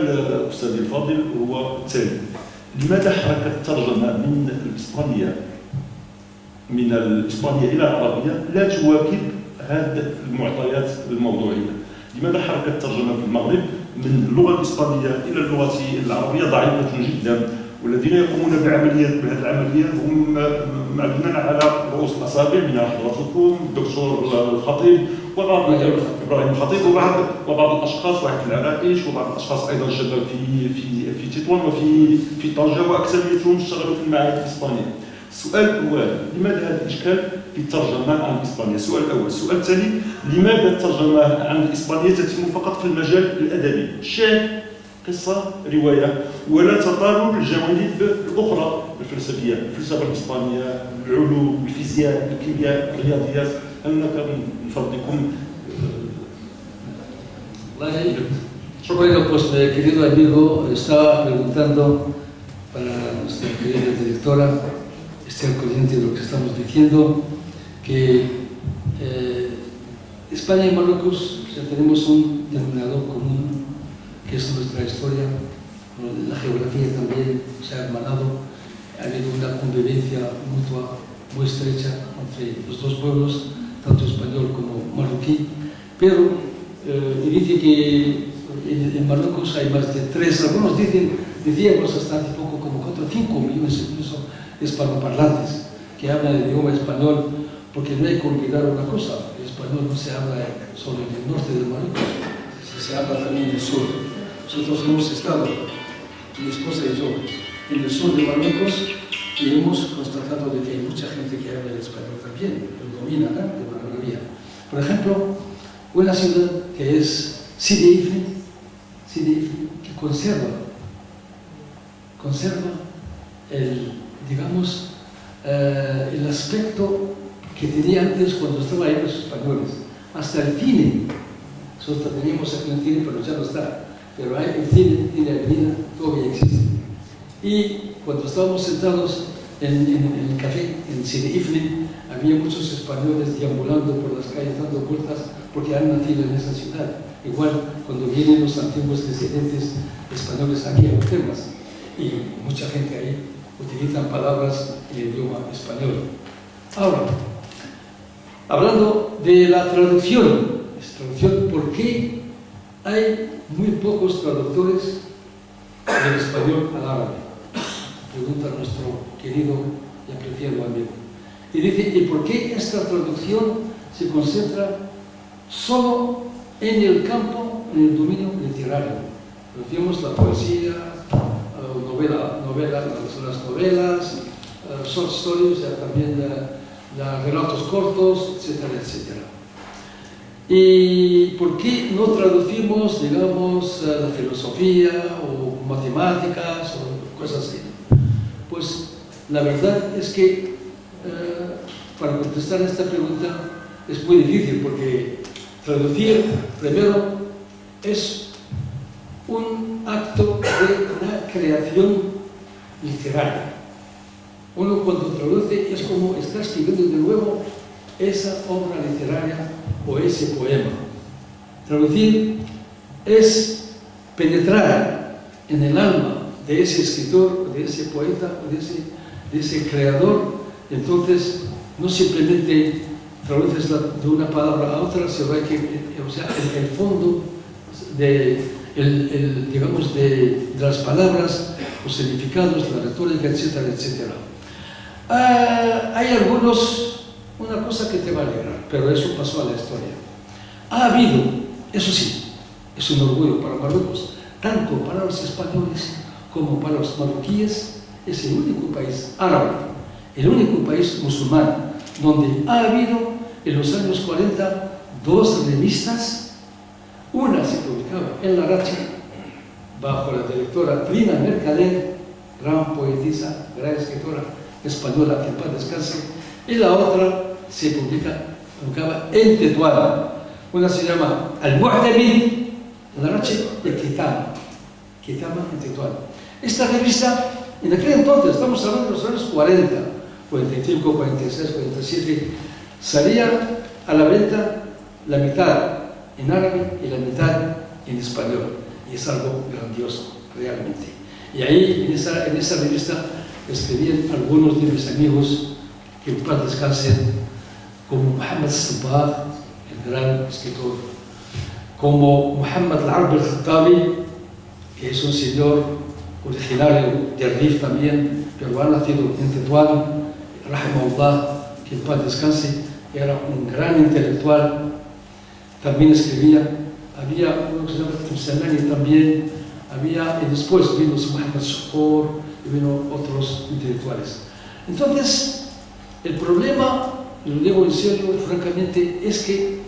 Speaker 1: أستاذي الفاضل هو التالي: لماذا حركة الترجمة من الإسبانية إلى العربية لا تواكب هذه المعطيات الموضوعية؟ لماذا حركة الترجمة في المغرب من اللغة الإسبانية إلى اللغة العربية ضعيفة جدا، والذين يقومون بهذه العملية هم معلومون على رؤوس الأصابع من حضراتكم الدكتور الخطيب وبعض إبراهيم الخطيب وبعض الأشخاص، واحد في العراقيش وبعض الأشخاص أيضا شغال في تطوان وفي طنجة، وأكثريتهم اشتغلوا في المعاهد الإسبانية. السؤال الأول: لماذا هذا الإشكال في الترجمة عن الإسبانية؟ السؤال الأول. السؤال الثاني: لماذا الترجمة عن الإسبانية تتم فقط في المجال الأدبي، شعر، قصة، رواية، ولا تطال الجوانب الأخرى الفلسفية، الفلسفة الإسبانية، العلوم، الفيزياء، الكيمياء، الرياضيات؟ هناك من فضلكم.
Speaker 3: Bueno, pues querido amigo, estaba preguntando para nuestra querida directora, esté al corriente de lo que estamos diciendo, que España y Marruecos tenemos un denominador común, que es nuestra historia, la geografía también se ha hermanado, ha habido una convivencia mutua muy estrecha entre los dos pueblos, tanto español como marroquí, pero dice que en Marruecos hay más de 3, algunos decíamos hasta hace poco como 4 o 5 millones incluso de hispanoparlantes que hablan el idioma español, porque no hay que olvidar una cosa: el español no se habla solo en el norte de Marruecos, se habla también en el sur. Nosotros hemos estado, mi esposa y yo, en el sur de Marruecos y hemos constatado de que hay mucha gente que habla el español también, lo domina de maravilla. Por ejemplo, una ciudad que es Sidi Ifni, que conserva el aspecto que tenía antes cuando estaban ahí los españoles. Hasta el cine, nosotros teníamos aquí un cine, pero ya no está, pero hay el cine avenida, todavía existe. Y cuando estábamos sentados en el café, en Sidi Ifni, había muchos españoles deambulando por las calles, dando vueltas, porque han nacido en esa ciudad. Igual cuando vienen los antiguos residentes españoles aquí a los temas, y mucha gente ahí utiliza palabras en el idioma español. Ahora, hablando de la traducción. ¿Por qué hay muy pocos traductores del español al árabe? Pregunta nuestro querido y apreciado amigo. Y dice, ¿y por qué esta traducción se concentra solo en el campo, en el dominio literario? Traducimos la poesía, las novelas, short stories, también los relatos cortos, etcétera, etcétera. ¿Y por qué no traducimos, digamos, la filosofía o matemáticas o cosas así? Pues la verdad es que para contestar esta pregunta es muy difícil, porque traducir, primero, es un acto de una creación literaria. Uno cuando traduce es como está escribiendo de nuevo esa obra literaria o ese poema. Traducir es penetrar en el alma de ese escritor, de ese poeta, de ese creador. Entonces, no simplemente traduces de una palabra a otra, sino que, el fondo digamos, de las palabras, los significados, la retórica, etcétera, etcétera. Hay una cosa que te va a alegrar, pero eso pasó a la historia. Ha habido, eso sí, es un orgullo para Marruecos, tanto para los españoles como para los marroquíes. Es el único país árabe, el único país musulmán, donde ha habido en los años 40 dos revistas. Una se publicaba en La Racha, bajo la directora Trina Mercader, gran poetisa, gran escritora española, que en paz descanse, y la otra se publicaba en Tetuán. Una se llama Al-Mu'tamid, en La Racha, y Kitama en Tetuán. Esta revista, en aquel entonces, estamos hablando de los años 40, 45, 46, 47, salía a la venta la mitad en árabe y la mitad en español, y es algo grandioso, realmente. Y ahí, en esa revista, escribían algunos de mis amigos, que en paz descansen, como Mohammed Sabah, el gran escritor, como Mohammed Al-Arab Al-Khattabi, que es un señor originario de Rif también, pero ha nacido en Tetuán, Rahimahullah, que en paz descanse, era un gran intelectual. También escribía, había uno que se llama Timsanani también, y después vino Mohammed Shakor, y vino otros intelectuales. Entonces, el problema, lo digo en serio, francamente, es que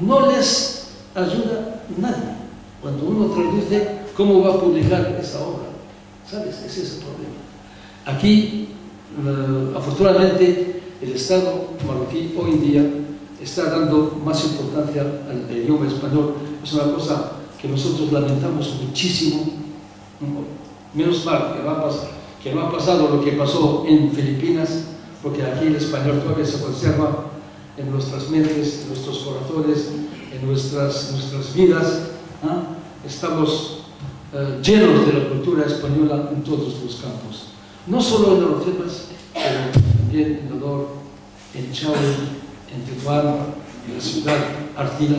Speaker 3: no les ayuda nadie. Cuando uno traduce, ¿cómo va a publicar esa obra? ¿Sabes? Ese es el problema. Aquí, afortunadamente, el Estado marroquí hoy en día está dando más importancia al idioma español. Es una cosa que nosotros lamentamos muchísimo. Menos mal que no ha pasado lo que pasó en Filipinas, porque aquí el español todavía se conserva en nuestras mentes, en nuestros corazones, en nuestras vidas. Estamos llenos de la cultura española en todos los campos. No solo en los temas, pero también en Nador, en Chaui, en Tetuán, en la ciudad Artila,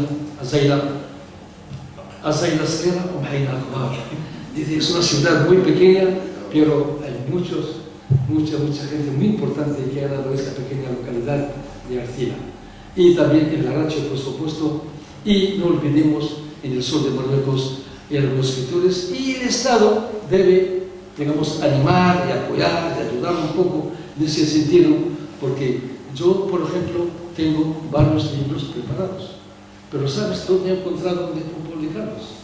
Speaker 3: Azayla Sera o Maina Akbar. Es una ciudad muy pequeña, pero hay mucha gente muy importante que ha dado esta pequeña localidad de Artila. Y también en La Racha, por supuesto, y no olvidemos en el sur de Marruecos y a los escritores. Y el Estado debe, digamos, animar y apoyar y ayudar un poco en ese sentido, porque yo, por ejemplo, tengo varios libros preparados, pero ¿sabes dónde he encontrado dónde publicarlos?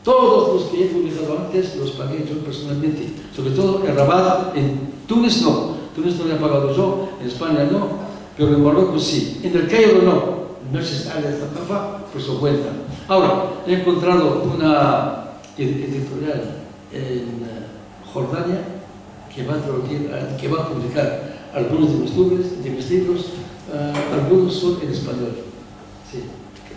Speaker 3: Todos los que he publicado antes los pagué yo personalmente, sobre todo en Rabat, en Túnez no lo he pagado yo, en España no, pero en Marruecos sí, en el Cairo no, en Manchester al-Thaqafa por su cuenta. Ahora, he encontrado una editorial en Jordania que va a publicar algunos de mis libros, algunos son en español. Sí.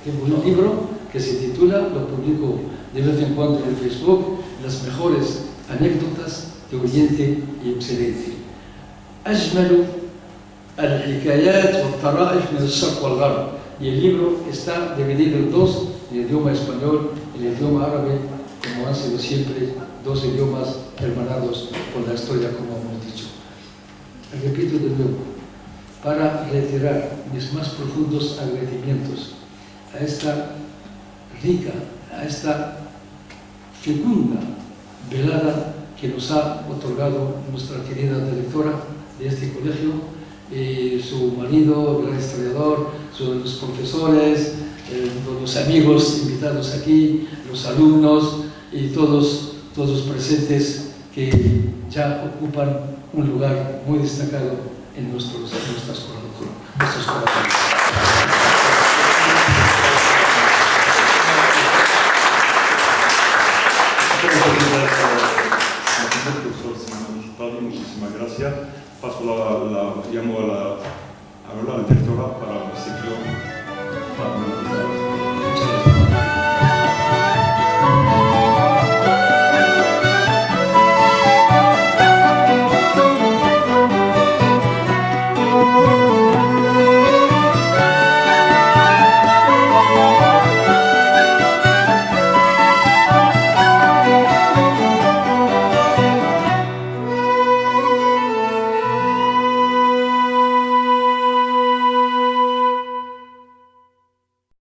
Speaker 3: Tengo un libro que se titula, lo publico de vez en cuando en Facebook, Las mejores anécdotas de Oriente y Occidente. أجمل الحكايات والطرائف من الشرق والغرب. Y el libro está dividido en dos, el idioma español y el idioma árabe, como han sido siempre dos idiomas hermanados por la historia, como hemos dicho. Repito de nuevo, para reiterar mis más profundos agradecimientos a esta rica, a esta fecunda velada que nos ha otorgado nuestra querida directora de este colegio, su marido, el gran historiador, los profesores, los amigos invitados aquí, los alumnos y todos los presentes que ya ocupan un lugar muy destacado en nuestros corazones.
Speaker 1: Muchísimas gracias. Paso llamo a la directora para el ciclo.